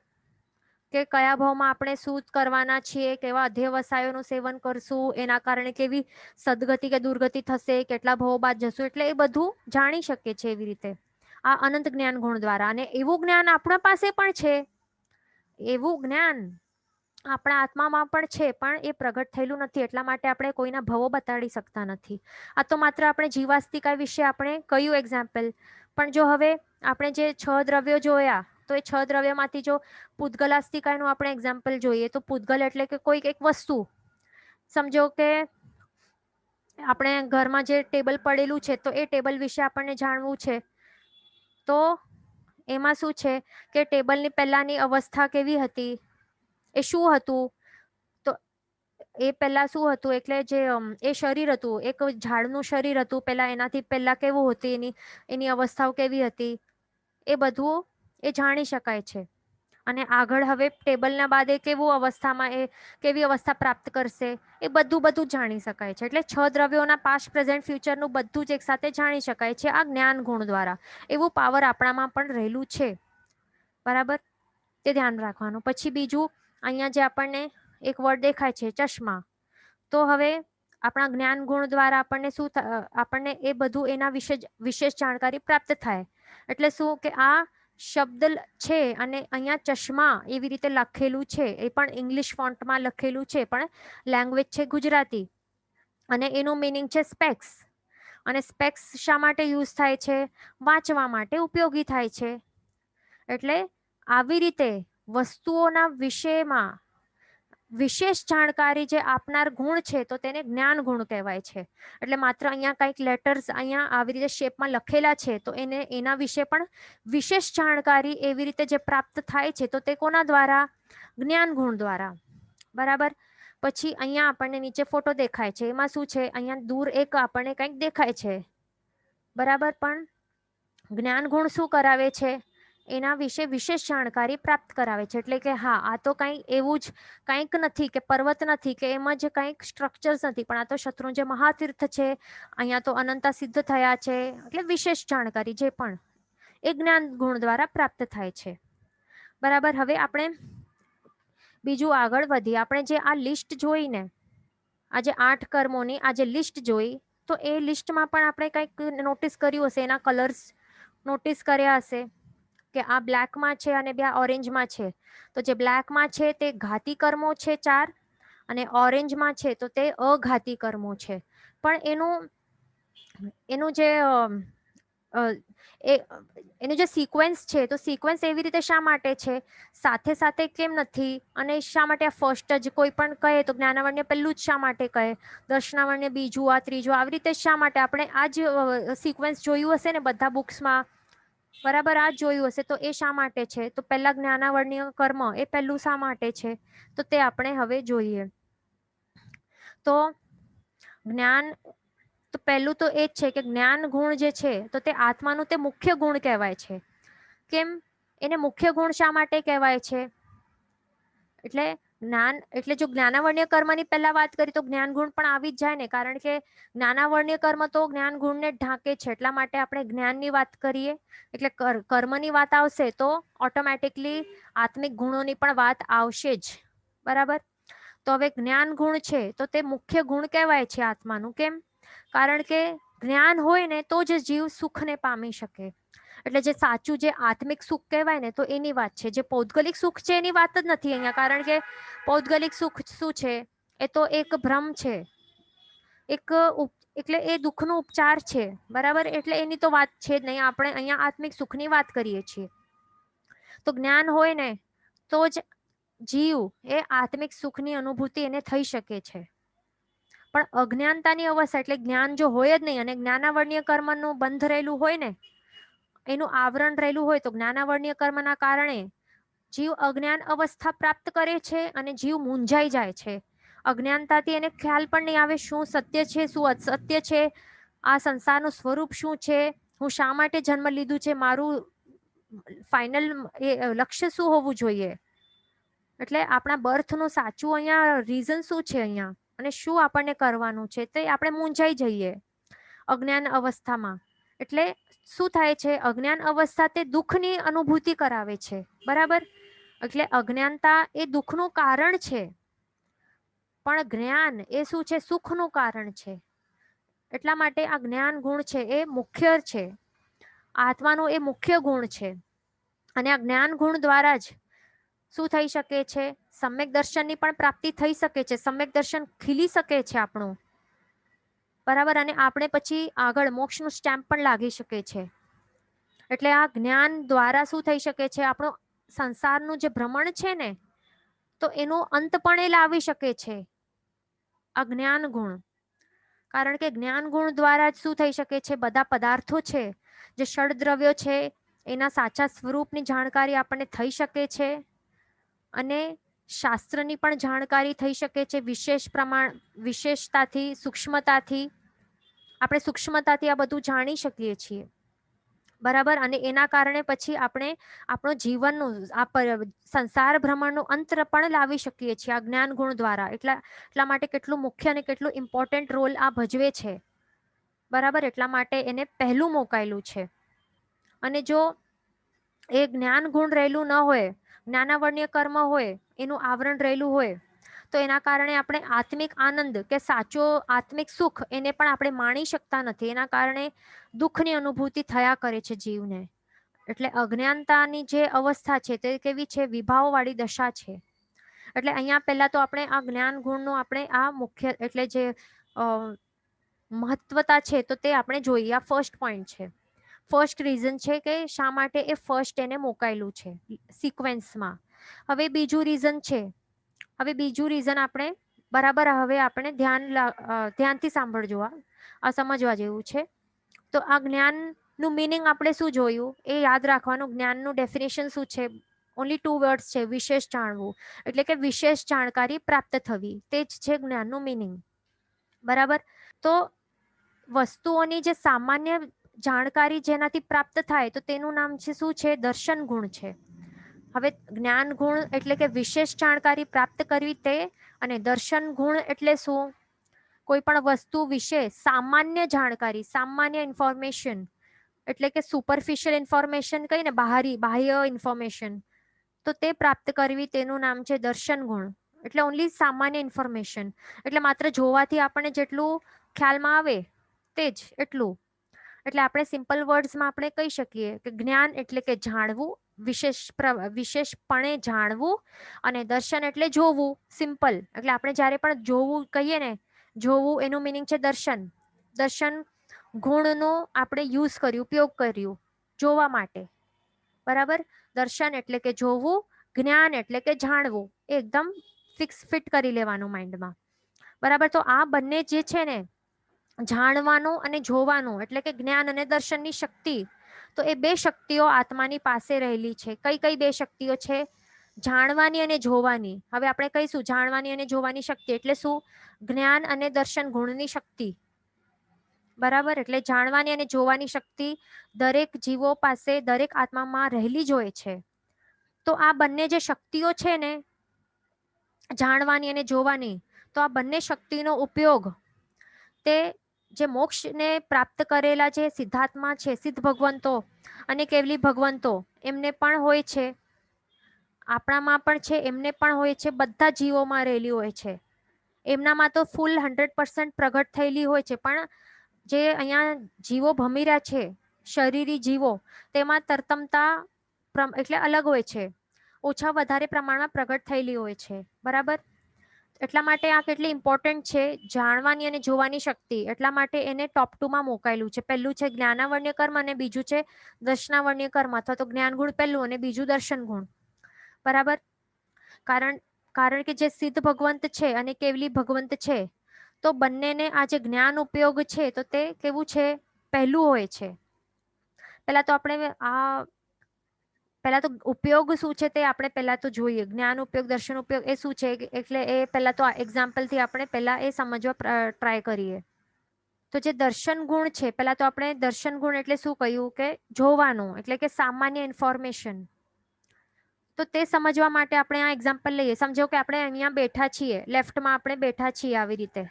કે કયા ભાવમાં આપણે શું કરવાના છીએ, કેવા અધ્યવસાયોનું સેવન કરશું, એના કારણે કેવી સદગતિ કે દુર્ગતિ થશે, કેટલા ભાવ બાદ જશું. એટલે એ બધું જાણી શકે છે એવી રીતે આ અનંત જ્ઞાન ગુણ દ્વારા. અને એવું જ્ઞાન આપણા પાસે પણ છે. એવું જ્ઞાન આપણા આત્મામાં પણ છે, પણ એ પ્રગટ થયેલું નથી, એટલા માટે આપણે કોઈના ભવો બતાડી શકતા નથી. આ તો માત્ર આપણે જીવાસ્તિકા વિશે આપણે કયું એક્ઝામ્પલ. પણ જો હવે આપણે જે 6 દ્રવ્યો જોયા, તો એ 6 દ્રવ્યમાંથી જો પૂતગલાસ્તિકાનું આપણે એક્ઝામ્પલ જોઈએ, તો પૂતગલ એટલે કે કોઈક એક વસ્તુ. સમજો કે આપણે ઘરમાં જે ટેબલ પડેલું છે, તો એ ટેબલ વિશે આપણને જાણવું છે. તો એમાં શું છે કે ટેબલની પહેલાની અવસ્થા કેવી હતી, એ શું હતું. તો એ પહેલા શું હતું, એટલે જે એ શરીર હતું, એક ઝાડનું શરીર હતું પહેલા, એનાથી પહેલા કેવું હતું, એની અવસ્થાઓ કેવી હતી, એ બધું એ જાણી શકાય છે. અને આગળ હવે ટેબલના બાદ એ કેવી અવસ્થા પ્રાપ્ત કરશે, એ બધું જાણી શકાય છે. એટલે 6 દ્રવ્યોના પાસ્ટ, પ્રેઝન્ટ, ફ્યુચરનું બધું જ એક સાથે જાણી શકાય છે આ જ્ઞાન ગુણ દ્વારા. એવું પાવર આપણામાં પણ રહેલું છે. બરાબર, તે ધ્યાન રાખવાનું. પછી બીજું, અહીંયા જે આપણને એક વર્ડ દેખાય છે ચશ્મા, તો હવે આપણા જ્ઞાન ગુણ દ્વારા આપણને એ બધું એના વિશે વિશેષ જાણકારી પ્રાપ્ત થાય. એટલે શું કે આ શબ્દ છે અને અહીંયા ચશ્મા એવી રીતે લખેલું છે, એ પણ ઇંગ્લિશ ફોન્ટમાં લખેલું છે, પણ લેંગ્વેજ છે ગુજરાતી, અને એનું મિનિંગ છે સ્પેક્સ. અને સ્પેક્સ શા માટે યુઝ થાય છે, વાંચવા માટે ઉપયોગી થાય છે. એટલે આવી રીતે વસ્તુઓના વિષયમાં વિશેષ જાણકારી જે આપનાર ગુણ છે, તો તેને જ્ઞાન ગુણ કહેવાય છે. એટલે માત્ર અહીંયા કંઈક લેટર્સ અહીંયા આવી રીતે શેપમાં લખેલા છે, તો એના વિશે પણ વિશેષ જાણકારી એવી રીતે જે પ્રાપ્ત થાય છે, તો તે કોના દ્વારા, જ્ઞાન ગુણ દ્વારા. બરાબર. પછી અહીંયા આપણને નીચે ફોટો દેખાય છે, એમાં શું છે, અહીંયા દૂર એક આપણને કંઈક દેખાય છે. બરાબર, પણ જ્ઞાન ગુણ શું કરાવે છે, એના વિશે વિશેષ જાણકારી પ્રાપ્ત કરાવે છે. એટલે કે હા, આ તો કંઈ એવું જ કંઈક નથી કે પર્વત નથી કે એમાં જ કંઈક સ્ટ્રક્ચર્સ નથી, પણ આ તો શત્રુંજય મહાતીર્થ છે, અહીંયા તો અનંતા સિદ્ધ થયા છે. એટલે વિશેષ જાણકારી જે પણ એ જ્ઞાન ગુણ દ્વારા પ્રાપ્ત થાય છે. બરાબર. હવે આપણે બીજું આગળ વધીએ. આપણે જે આ લિસ્ટ જોઈને, આજે 8 કર્મોની આ જે લિસ્ટ જોઈ, તો એ લિસ્ટમાં પણ આપણે કંઈક નોટિસ કર્યું હશે, એના કલર્સ નોટિસ કર્યા હશે કે આ બ્લેકમાં છે અને બે ઓરેન્જમાં છે. તો જે બ્લેકમાં છે તે ઘાતી કર્મો છે 4, અને ઓરેન્જમાં છે તો તે અઘાતી કર્મો છે. પણ એનું જે સિક્વન્સ છે, તો સિક્વન્સ એવી રીતે શા માટે છે, સાથે સાથે કેમ નથી, અને શા માટે આ ફર્સ્ટ જ કોઈ પણ કહે તો જ્ઞાનાવર્ણ્ય પહેલું જ શા માટે કહે, દર્શનાવર્ણ્ય બીજું, આ ત્રીજું, આવી રીતે શા માટે. આપણે આ જ સિક્વન્સ જોયું હશે ને બધા બુક્સમાં. બરાબર, આ જોયું હશે. તો એ શા માટે છે, તો પહેલા જ્ઞાનાવર્ણ્ય કર્મ એ પહેલું શા માટે છે, તો તે આપણે હવે જોઈએ. તો જ્ઞાન, તો પહેલું તો એ જ છે કે જ્ઞાન ગુણ જે છે, તો તે આત્માનું તે મુખ્ય ગુણ કહેવાય છે. કેમ એને મુખ્ય ગુણ શા માટે કહેવાય છે, એટલે જો જ્ઞાનાવર્ણ્ય કર્મની પહેલા વાત કરી, તો જ્ઞાન ગુણ પણ આવી જ જાય ને, કારણ કે જ્ઞાનાવર્ણ્ય કર્મ તો જ્ઞાન ગુણને ઢાંકે છે. એટલા માટે આપણે જ્ઞાનની વાત કરીએ, એટલે કર્મની વાત આવશે તો ઓટોમેટિકલી આત્મિક ગુણોની પણ વાત આવશે જ. બરાબર. તો હવે જ્ઞાન ગુણ છે, તો તે મુખ્ય ગુણ કહેવાય છે આત્માનું. કેમ, કારણ કે જ્ઞાન હોય ને તો જ જીવ સુખને પામી શકે. એટલે જે સાચું જે આત્મિક સુખ કહેવાય ને, તો એની વાત છે. જે પૌદ્ગલિક સુખ છે એની વાત જ નથી અહીંયા, કારણ કે પૌદ્ગલિક સુખ શું છે, એ તો એક ભ્રમ છે, એટલે એ દુઃખનો ઉપચાર છે. બરાબર, એટલે એની તો વાત છે જ નહીં. આપણે અહીંયા આત્મિક સુખની વાત કરીએ છીએ. તો જ્ઞાન હોય ને તો જ જીવ એ આત્મિક સુખની અનુભૂતિ એને થઈ શકે છે. પણ અજ્ઞાનતાની અવસ્થા, એટલે જ્ઞાન જો હોય જ નહીં અને જ્ઞાનાવર્ણ્ય કર્મનું બંધ રહેલું હોય ને, એનું આવરણ રહેલું હોય, તો જ્ઞાનાવર્ણ્ય કર્મના કારણે જીવ અજ્ઞાન અવસ્થા પ્રાપ્ત કરે છે અને જીવ મૂંઝાઈ જાય છે. અજ્ઞાનતાથી એને ખ્યાલ પણ નહીં આવે શું સત્ય છે, શું અસત્ય છે, આ સંસારનું સ્વરૂપ શું છે, હું શા માટે જન્મ લીધું છે, મારું ફાઇનલ લક્ષ્ય શું હોવું જોઈએ, એટલે આપણા બર્થનું સાચું અહીંયા રીઝન શું છે અહીંયા, અને શું આપણને કરવાનું છે, તે આપણે મૂંઝાઈ જઈએ અજ્ઞાન અવસ્થામાં. એટલે શું થાય છે, અજ્ઞાન અવસ્થા તે દુઃખની અનુભૂતિ કરાવે છે. બરાબર, એટલે અજ્ઞાનતા એ દુઃખનું કારણ છે, પણ જ્ઞાન એ શું છે, સુખનું કારણ છે. એટલા માટે આ જ્ઞાન ગુણ છે એ મુખ્ય છે, આત્માનું એ મુખ્ય ગુણ છે. અને આ જ્ઞાન ગુણ દ્વારા જ શું થઈ શકે છે, સમ્યક દર્શનની પણ પ્રાપ્તિ થઈ શકે છે, સમ્યક દર્શન ખીલી શકે છે આપણું, બરાબર. અને આપણે પછી આગળ મોક્ષનું સ્ટેમ્પ પણ લાગી શકે છે. એટલે આ જ્ઞાન દ્વારા શું થઈ શકે છે, આપણું સંસારનું જે ભ્રમણ છે ને, તો એનો અંત પણ એ લાવી શકે છે, આ જ્ઞાન ગુણ. કારણ કે જ્ઞાન ગુણ દ્વારા જ શું થઈ શકે છે, બધા પદાર્થો છે, જે ષડદ્રવ્યો છે, એના સાચા સ્વરૂપની જાણકારી આપણને થઈ શકે છે, અને શાસ્ત્રની પણ જાણકારી થઈ શકે છે, વિશેષતાથી, સૂક્ષ્મતાથી. આપણે સૂક્ષ્મતાથી આ બધું જાણી શકીએ છીએ, બરાબર. અને એના કારણે પછી આપણે આપણો જીવનનું સંસાર ભ્રમણનું અંત પણ લાવી શકીએ છીએ આ જ્ઞાન ગુણ દ્વારા. એટલા માટે કેટલું મુખ્ય અને કેટલું ઇમ્પોર્ટન્ટ રોલ આ ભજવે છે, બરાબર. એટલા માટે એને પહેલું મોકાયેલું છે. અને જો એ જ્ઞાન ગુણ રહેલું ન હોય, જ્ઞાનાવર્ણ્ય કર્મ હોય, એનું આવરણ રહેલું હોય, તો એના કારણે આપણે આત્મિક આનંદ કે સાચો આત્મિક સુખ એને પણ આપણે માણી શકતા નથી. એના કારણે દુઃખની અનુભૂતિ થયા કરે છે જીવને. એટલે અજ્ઞાનતાની જે અવસ્થા છે તે કેવી છે, વિભાવવાળી દશા છે. એટલે અહીંયા પહેલા તો આપણે આ જ્ઞાન ગુણનું આપણે આ મુખ્ય એટલે જે મહત્વતા છે તો તે આપણે જોઈએ. આ ફર્સ્ટ પોઈન્ટ છે, ફર્સ્ટ રીઝન છે કે શા માટે એ ફર્સ્ટ એને મુકાયેલું છે સિક્વન્સમાં. હવે બીજું રીઝન છે, હવે બીજું રીઝન આપણે બરાબર હવે આપણે ધ્યાનથી સાંભળજો, આ સમજવા જેવું છે. તો આ જ્ઞાનનું મિનિંગ આપણે શું જોયું એ યાદ રાખવાનું. જ્ઞાનનું ડેફિનેશન શું છે, ઓનલી 2 વર્ડ્સ છે, વિશેષ જાણવું. એટલે કે વિશેષ જાણકારી પ્રાપ્ત થવી, તે જ છે જ્ઞાનનું મિનિંગ, બરાબર. તો વસ્તુઓની જે સામાન્ય જાણકારી જેનાથી પ્રાપ્ત થાય તો તેનું નામ છે શું છે, દર્શન ગુણ છે. હવે જ્ઞાન ગુણ એટલે કે વિશેષ જાણકારી પ્રાપ્ત કરવી તે, અને દર્શન ગુણ એટલે શું, કોઈ પણ વસ્તુ વિશે સામાન્ય જાણકારી, સામાન્ય ઇન્ફોર્મેશન, એટલે કે સુપરફિશિયલ ઇન્ફોર્મેશન કહીને, બાહ્ય ઇન્ફોર્મેશન, તો તે પ્રાપ્ત કરવી તેનું નામ છે દર્શન ગુણ. એટલે ઓનલી સામાન્ય ઇન્ફોર્મેશન, એટલે માત્ર જોવાથી આપણને જેટલું ખ્યાલમાં આવે તે જ એટલું. એટલે આપણે સિમ્પલ વર્ડ્સમાં આપણે કહી શકીએ કે જ્ઞાન એટલે કે જાણવું, વિશેષપણે જાણવું, અને દર્શન એટલે જોવું. સિમ્પલ. એટલે આપણે જ્યારે પણ જોવું કહીએ ને, જોવું એનું મિનિંગ છે દર્શન. દર્શન ગુણનો આપણે યુઝ કર્યું, ઉપયોગ કર્યું જોવા માટે, બરાબર. દર્શન એટલે કે જોવું, જ્ઞાન એટલે કે જાણવું. એકદમ ફિટ કરી લેવાનું માઇન્ડમાં, બરાબર. તો આ બંને જે છે ને, જાણવાનું અને જોવાનું, એટલે કે જ્ઞાન અને દર્શનની શક્તિ, તો એ બે શક્તિઓ આત્માની પાસે રહેલી છે. કઈ કઈ બે શક્તિઓ છે, જાણવાની અને જોવાની. હવે આપણે કહીશું જાણવાની અને જોવાની શક્તિ એટલે શું, જ્ઞાન અને દર્શન ગુણની શક્તિ, બરાબર. એટલે જાણવાની અને જોવાની શક્તિ દરેક જીવો પાસે, દરેક આત્મામાં રહેલી જ હોય છે. તો આ બંને જે શક્તિઓ છે ને, જાણવાની અને જોવાની, તો આ બંને શક્તિનો ઉપયોગ તે જે મોક્ષને પ્રાપ્ત કરેલા જે સિદ્ધાત્મા છે, સિદ્ધ ભગવંતો અને કેવલી ભગવંતો, એમને પણ હોય છે, આપણામાં પણ છે, એમને પણ હોય છે, બધા જીવોમાં રહેલી હોય છે. એમનામાં તો ફૂલ 100% પ્રગટ થયેલી હોય છે. પણ જે અહીંયા જીવો ભમી રહ્યા છે, શરીરી જીવો, તેમાં તરતમતા એટલે અલગ હોય છે, ઓછા વધારે પ્રમાણમાં પ્રગટ થયેલી હોય છે, બરાબર. એટલા માટે આ કેટલી ઇમ્પોર્ટન્ટ છે, જાણવાની અને જોવાની શક્તિ. એટલા માટે એને ટોપ 2 માં મુકાયેલું છે. પહેલું છે જ્ઞાનાવર્ણ્ય કર્મ અને બીજું છે દર્શનાવર્ણ્ય કર્મ, અથવા તો જ્ઞાન ગુણ પહેલું અને બીજું દર્શન ગુણ, બરાબર. કારણ કે જે સિદ્ધ ભગવંત છે અને કેવલી ભગવંત છે, તો બંનેને આ જે જ્ઞાન ઉપયોગ છે તો તે કેવું છે, પહેલું હોય છે. પહેલા તો આપણે પહેલા તો ઉપયોગ શું છે તે આપણે પહેલા તો જોઈએ. જ્ઞાન ઉપયોગ, દર્શન ઉપયોગ એ શું છે, એટલે એ પહેલા તો આ એક્ઝામ્પલથી આપણે પહેલા એ સમજવા ટ્રાય કરીએ. તો જે દર્શન ગુણ છે, પહેલા તો આપણે દર્શન ગુણ એટલે શું કહ્યું કે જોવાનું, એટલે કે સામાન્ય ઇન્ફોર્મેશન. તો તે સમજવા માટે આપણે આ એક્ઝામ્પલ લઈએ. સમજો કે આપણે અહીંયા બેઠા છીએ, લેફ્ટમાં આપણે બેઠા છીએ આવી રીતે,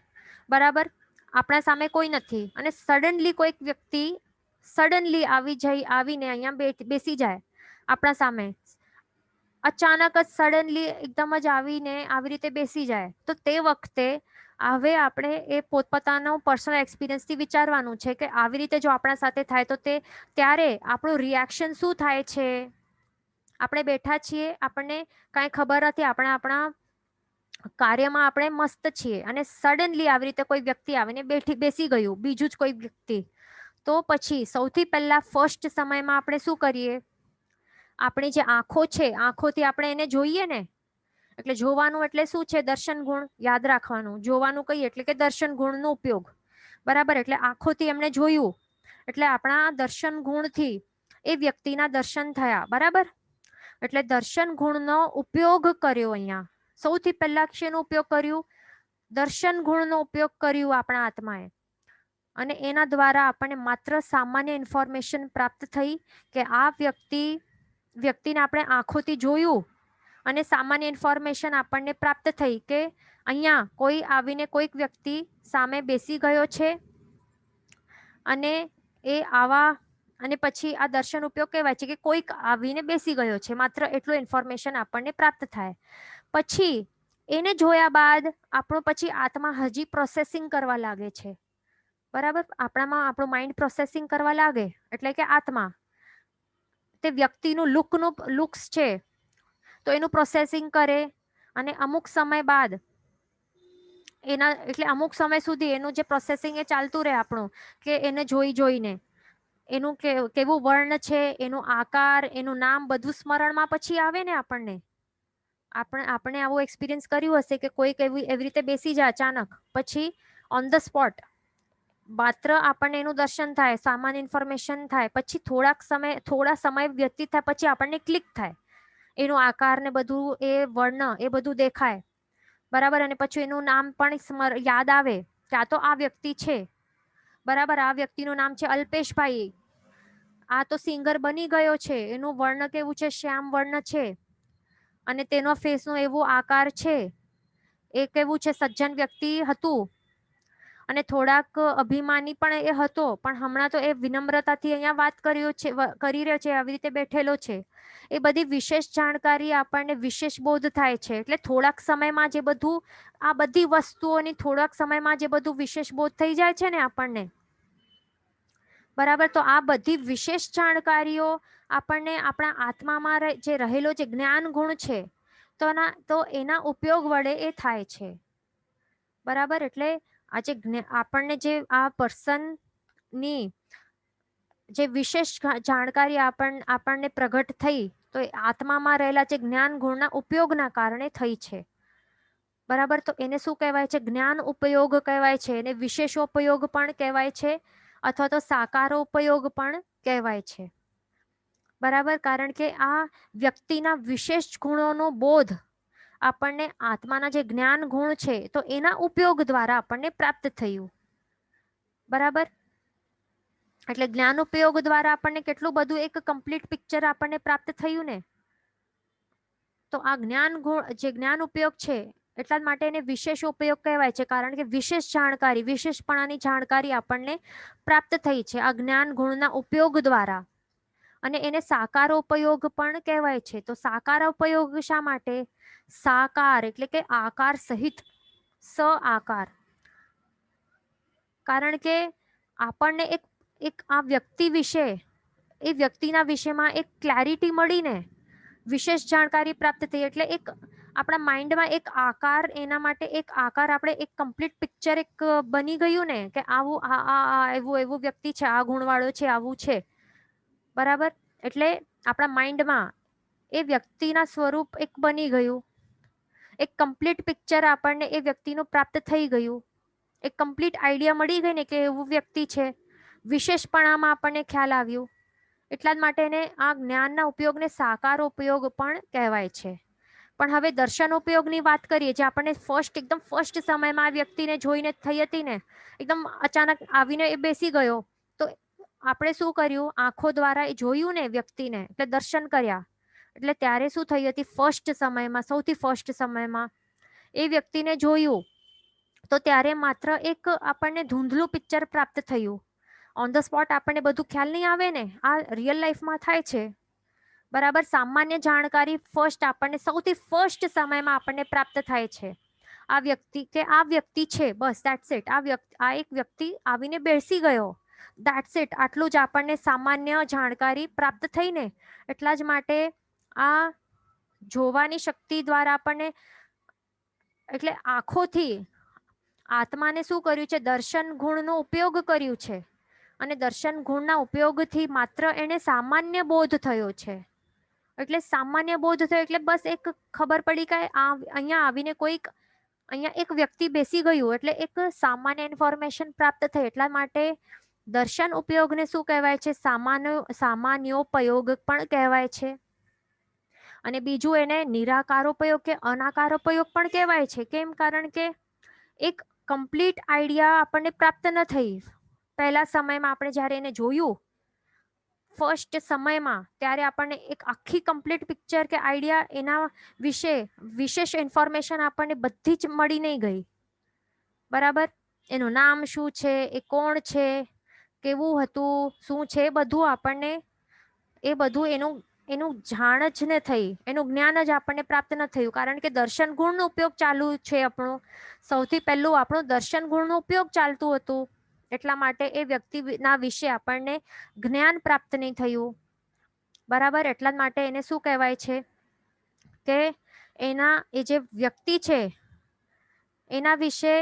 બરાબર. આપણા સામે કોઈ નથી અને સડનલી કોઈક વ્યક્તિ આવીને અહીંયા બેસી જાય આપણા સામે, અચાનક જ સડનલી એકદમ જ આવીને આવી રીતે બેસી જાય, તો તે વખતે હવે આપણે એ પોતપોતાનો પર્સનલ એક્સપિરિયન્સથી વિચારવાનું છે કે આવી રીતે જો આપણા સાથે થાય તો ત્યારે આપણું રિએક્શન શું થાય છે. આપણે બેઠા છીએ, આપણને કાંઈ ખબર નથી, આપણે આપણા કાર્યમાં આપણે મસ્ત છીએ અને સડનલી આવી રીતે કોઈ વ્યક્તિ આવીને બેસી ગયું, બીજું જ કોઈ વ્યક્તિ, તો પછી સૌથી પહેલા ફર્સ્ટ સમયમાં આપણે શું કરીએ? આપણી જે આંખો છે, આંખોથી આપણે એને જોઈએ ને, એટલે જોવાનું એટલે શું છે? દર્શન ગુણ. યાદ રાખવાનું, જોવાનું કહીએ એટલે કે દર્શન ગુણનો ઉપયોગ. બરાબર, એટલે આંખોથી એમણે જોયું એટલે આપણા દર્શન ગુણથી એ વ્યક્તિના દર્શન થયા. બરાબર, એટલે દર્શન ગુણનો ઉપયોગ કર્યો. અહીંયા સૌથી પહેલા શેનો ઉપયોગ કર્યું? દર્શન ગુણનો ઉપયોગ કર્યું આપણા આત્માએ, અને એના દ્વારા આપણને માત્ર સામાન્ય ઇન્ફોર્મેશન પ્રાપ્ત થઈ કે આ વ્યક્તિને આપણે આંખોથી જોયું અને સામાન્ય ઇન્ફોર્મેશન આપણને પ્રાપ્ત થઈ કે અહીંયા કોઈ આવીને કોઈક વ્યક્તિ સામે બેસી ગયો છે અને એ આવા, અને પછી આ દર્શન ઉપયોગ કહેવાય છે કે કોઈક આવીને બેસી ગયો છે, માત્ર એટલો ઇન્ફોર્મેશન આપણને પ્રાપ્ત થાય. પછી એને જોયા બાદ આપણો પછી આત્મા હજી પ્રોસેસિંગ કરવા લાગે છે. બરાબર, આપણામાં આપણું માઇન્ડ પ્રોસેસિંગ કરવા લાગે, એટલે કે આત્મા તે વ્યક્તિનું લુક્સ છે તો એનું પ્રોસેસિંગ કરે, અને અમુક સમય બાદ એના એટલે અમુક સમય સુધી એનું જે પ્રોસેસિંગ એ ચાલતું રહે આપણું, કે એને જોઈને એનું કેવું વર્ણ છે, એનું આકાર, એનું નામ બધું સ્મરણમાં પછી આવે ને આપણને. આપણે આવો એક્સપિરિયન્સ કર્યું હશે કે કોઈક એવી રીતે બેસી જાય અચાનક, પછી ઓન ધ સ્પોટ માત્ર આપણને એનું દર્શન થાય, સામાન્ય ઇન્ફોર્મેશન થાય, પછી થોડા સમય વ્યતીત થાય પછી આપણને ક્લિક થાય, એનો આકાર ને બધું, એ વર્ણ એ બધું દેખાય. બરાબર, અને પછી એનું નામ પણ યાદ આવે કે આ તો આ વ્યક્તિ છે. બરાબર, આ વ્યક્તિનું નામ છે અલ્પેશભાઈ, આ તો સિંગર બની ગયો છે, એનું વર્ણ કેવું છે? શ્યામ વર્ણ છે, અને તેનો ફેસનો એવો આકાર છે, એ કેવું છે? સજ્જન વ્યક્તિ હતું અને થોડાક અભિમાની પણ એ હતો, પણ હમણાં તો એ વિનમ્રતાથી અહીંયા વાત કરી રહ્યો છે, આવી રીતે બેઠેલો છે. એ બધી વિશેષ જાણકારી આપણને વિશેષ બોધ થાય છે. એટલે થોડાક સમયમાં જે બધું, આ બધી વસ્તુઓની થોડાક સમયમાં જે બધું વિશેષ બોધ થઈ જાય છે ને આપણને, બરાબર, તો આ બધી વિશેષ જાણકારીઓ આપણને આપણા આત્મામાં જે રહેલો જે જ્ઞાન ગુણ છે તો એના ઉપયોગ વડે એ થાય છે. બરાબર, એટલે આજે આપણને જે આ પર્સનની જે વિશેષ જાણકારી આપણને પ્રગટ થઈ, તો એ આત્મામાં રહેલા જે જ્ઞાન ગુણના ઉપયોગના કારણે થઈ છે. બરાબર, તો એને શું કહેવાય છે? જ્ઞાન ઉપયોગ કહેવાય છે, એને વિશેષોપયોગ પણ કહેવાય છે, અથવા તો સાકારોપયોગ પણ કહેવાય છે. બરાબર, કારણ કે આ વ્યક્તિના વિશેષ ગુણોનો બોધ આપણને આત્માના જે જ્ઞાન ગુણ છે તો એના ઉપયોગ દ્વારા આપણને પ્રાપ્ત થયું. બરાબર, એટલે જ્ઞાન ઉપયોગ દ્વારા આપણને કેટલું બધું એક કમ્પ્લીટ પિક્ચર આપણને પ્રાપ્ત થયું ને. તો આ જ્ઞાન ગુણ જે જ્ઞાન ઉપયોગ છે એટલા જ માટે એને વિશેષ ઉપયોગ કહેવાય છે, કારણ કે વિશેષ જાણકારી, વિશેષપણાની જાણકારી આપણને પ્રાપ્ત થઈ છે આ જ્ઞાન ગુણના ઉપયોગ દ્વારા. અને એને સાકારોપયોગ પણ કહેવાય છે. તો સાકારોપયોગ શા માટે? સાકાર એટલે કે આકાર સહિત, આકાર. કારણ કે આપણને એક આ વ્યક્તિ વિશે, એ વ્યક્તિના વિશેમાં એક ક્લેરિટી મળીને, વિશેષ જાણકારી પ્રાપ્ત થઈ, એટલે એક આપણા માઇન્ડમાં એક આકાર, એના માટે એક આકાર, આપણે એક કમ્પ્લીટ પિક્ચર એક બની ગયું ને કે આવું એવું વ્યક્તિ છે, આ ગુણવાળો છે, આવું છે. બરાબર, એટલે આપણા માઇન્ડમાં એ વ્યક્તિના સ્વરૂપ એક બની ગયું, એક કમ્પ્લીટ પિક્ચર આપણને એ વ્યક્તિનું પ્રાપ્ત થઈ ગયું, એક કમ્પ્લીટ આઈડિયા મળી ગઈ ને કે એવું વ્યક્તિ છે. વિશેષપણામાં આપણને ખ્યાલ આવ્યું, એટલા જ માટે એને આ જ્ઞાનના ઉપયોગને સાકાર ઉપયોગ પણ કહેવાય છે. પણ હવે દર્શન ઉપયોગની વાત કરીએ, જે આપણને એકદમ ફર્સ્ટ સમયમાં આ વ્યક્તિને જોઈને થઈ હતી ને, એકદમ અચાનક આવીને એ બેસી ગયો, તો આપણે શું કર્યું? આંખો દ્વારા એ જોયું ને વ્યક્તિને, એટલે દર્શન કર્યા. એટલે ત્યારે શું થઈ હતી? ફર્સ્ટ સમયમાં, સૌથી ફર્સ્ટ સમયમાં એ વ્યક્તિને જોયું તો ત્યારે માત્ર એક આપણને ધૂંધલું પિક્ચર પ્રાપ્ત થયું. ઓન ધ સ્પોટ આપણને બધું ખ્યાલ નહીં આવે ને, આ રિયલ લાઈફમાં થાય છે. બરાબર, સામાન્ય જાણકારી આપણને સૌથી ફર્સ્ટ સમયમાં આપણને પ્રાપ્ત થાય છે. આ વ્યક્તિ છે, બસ ધેટ્સ ઇટ. આ એક વ્યક્તિ આવીને બેસી ગયો, ધેટ્સ ઇટ. આટલું જ આપણને સામાન્ય જાણકારી પ્રાપ્ત થઈ ને. એટલા જ માટે આ જોવાની શક્તિ દ્વારા આપણને એટલે આંખોથી આત્માને શું કર્યું છે? દર્શન ગુણનો ઉપયોગ કર્યું છે, અને દર્શન ગુણના ઉપયોગથી માત્ર એને સામાન્ય બોધ થયો છે. એટલે સામાન્ય બોધ થયો એટલે બસ એક ખબર પડી કે અહીંયા આવીને કોઈક અહીંયા એક વ્યક્તિ બેસી ગયું એટલે એક સામાન્ય ઇન્ફોર્મેશન પ્રાપ્ત થઈ. એટલા માટે દર્શન ઉપયોગને શું કહેવાય છે? સામાન્યોપયોગ પણ કહેવાય છે. અને બીજું એને નિરાકારોપયોગ કે અનાકારોપયોગ પણ કહેવાય છે. કેમ? કારણ કે એક કમ્પ્લીટ આઈડિયા આપણને પ્રાપ્ત ન થઈ. પહેલા સમયમાં આપણે જ્યારે એને જોયું ફર્સ્ટ સમયમાં, ત્યારે આપણને એક આખી કમ્પ્લીટ પિક્ચર કે આઈડિયા એના વિશે વિશેષ ઇન્ફોર્મેશન આપણને બધી જ મળી નહીં ગઈ. બરાબર? એનું નામ શું છે, એ કોણ છે, કેવું હતું, શું છે, બધું આપણને એ બધું એનું જાણ જ ન થઈ, એનું જ્ઞાન જ આપણને પ્રાપ્ત ન થયું. કારણ કે દર્શન ગુણનો ઉપયોગ ચાલુ છે આપણો. સૌથી પહેલું આપણું દર્શન ગુણનો ઉપયોગ ચાલતું હતું. એટલા માટે એ વ્યક્તિના વિશે આપણને જ્ઞાન પ્રાપ્ત નહીં થયું. બરાબર? એટલા માટે એને શું કહેવાય છે કે એ જે વ્યક્તિ છે એના વિશે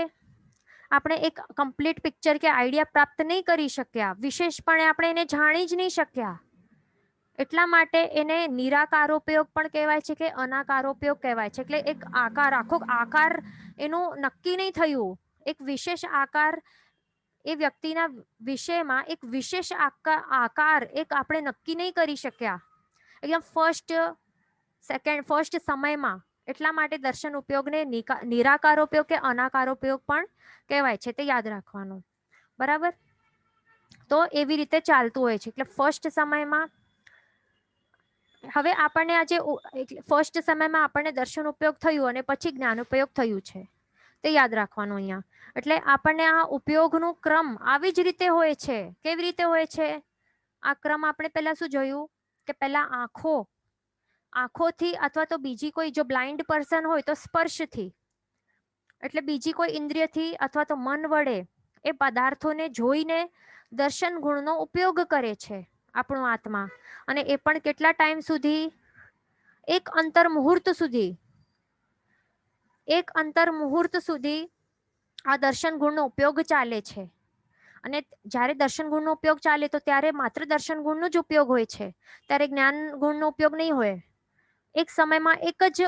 આપણે એક કમ્પ્લીટ પિક્ચર કે આઈડિયા પ્રાપ્ત નહીં કરી શક્યા. વિશેષપણે આપણે એને જાણી જ નહીં શક્યા. એટલા માટે એને નિરાકારોપયોગ પણ કહેવાય છે કે અનાકારોપયોગ કહેવાય છે. એટલે એક આખો આકાર એનું નક્કી નહીં થયું. એક વિશેષ આકાર એ વ્યક્તિના વિષયમાં એક વિશેષ આકાર એક આપણે નક્કી નહીં કરી શક્યા એકદમ ફર્સ્ટ સમયમાં. એટલા માટે દર્શન ઉપયોગને નિરાકારોપયોગ કે અનાકારોપયોગ પણ કહેવાય છે. તે યાદ રાખવાનું. બરાબર? તો એવી રીતે ચાલતું હોય છે. એટલે ફર્સ્ટ સમયમાં હવે આપણને આજે ફર્સ્ટ સમયમાં આપણને દર્શન ઉપયોગ થયું અને પછી જ્ઞાન ઉપયોગ થયું છે. તે યાદ રાખવાનું અહીંયા. એટલે આપણને આ ઉપયોગનો ક્રમ આવી જ રીતે હોય છે. કેવી રીતે હોય છે આ ક્રમ? આપણે પહેલા શું જોયું કે પહેલા આંખોથી અથવા તો બીજી કોઈ જો બ્લાઇન્ડ પર્સન હોય તો સ્પર્શથી, એટલે બીજી કોઈ ઇન્દ્રિયથી અથવા તો મન વડે એ પદાર્થોને જોઈને દર્શન ગુણનો ઉપયોગ કરે છે આપણો આત્મા. અને એ પણ કેટલા ટાઈમ સુધી? એક અંતર મુહૂર્ત સુધી આ દર્શન ગુણનો ઉપયોગ ચાલે છે. અને જ્યારે દર્શન ગુણનો ઉપયોગ ચાલે તો ત્યારે માત્ર દર્શન ગુણનો જ ઉપયોગ હોય છે, ત્યારે જ્ઞાન ગુણનો ઉપયોગ નહીં હોય. એક સમયમાં એક જ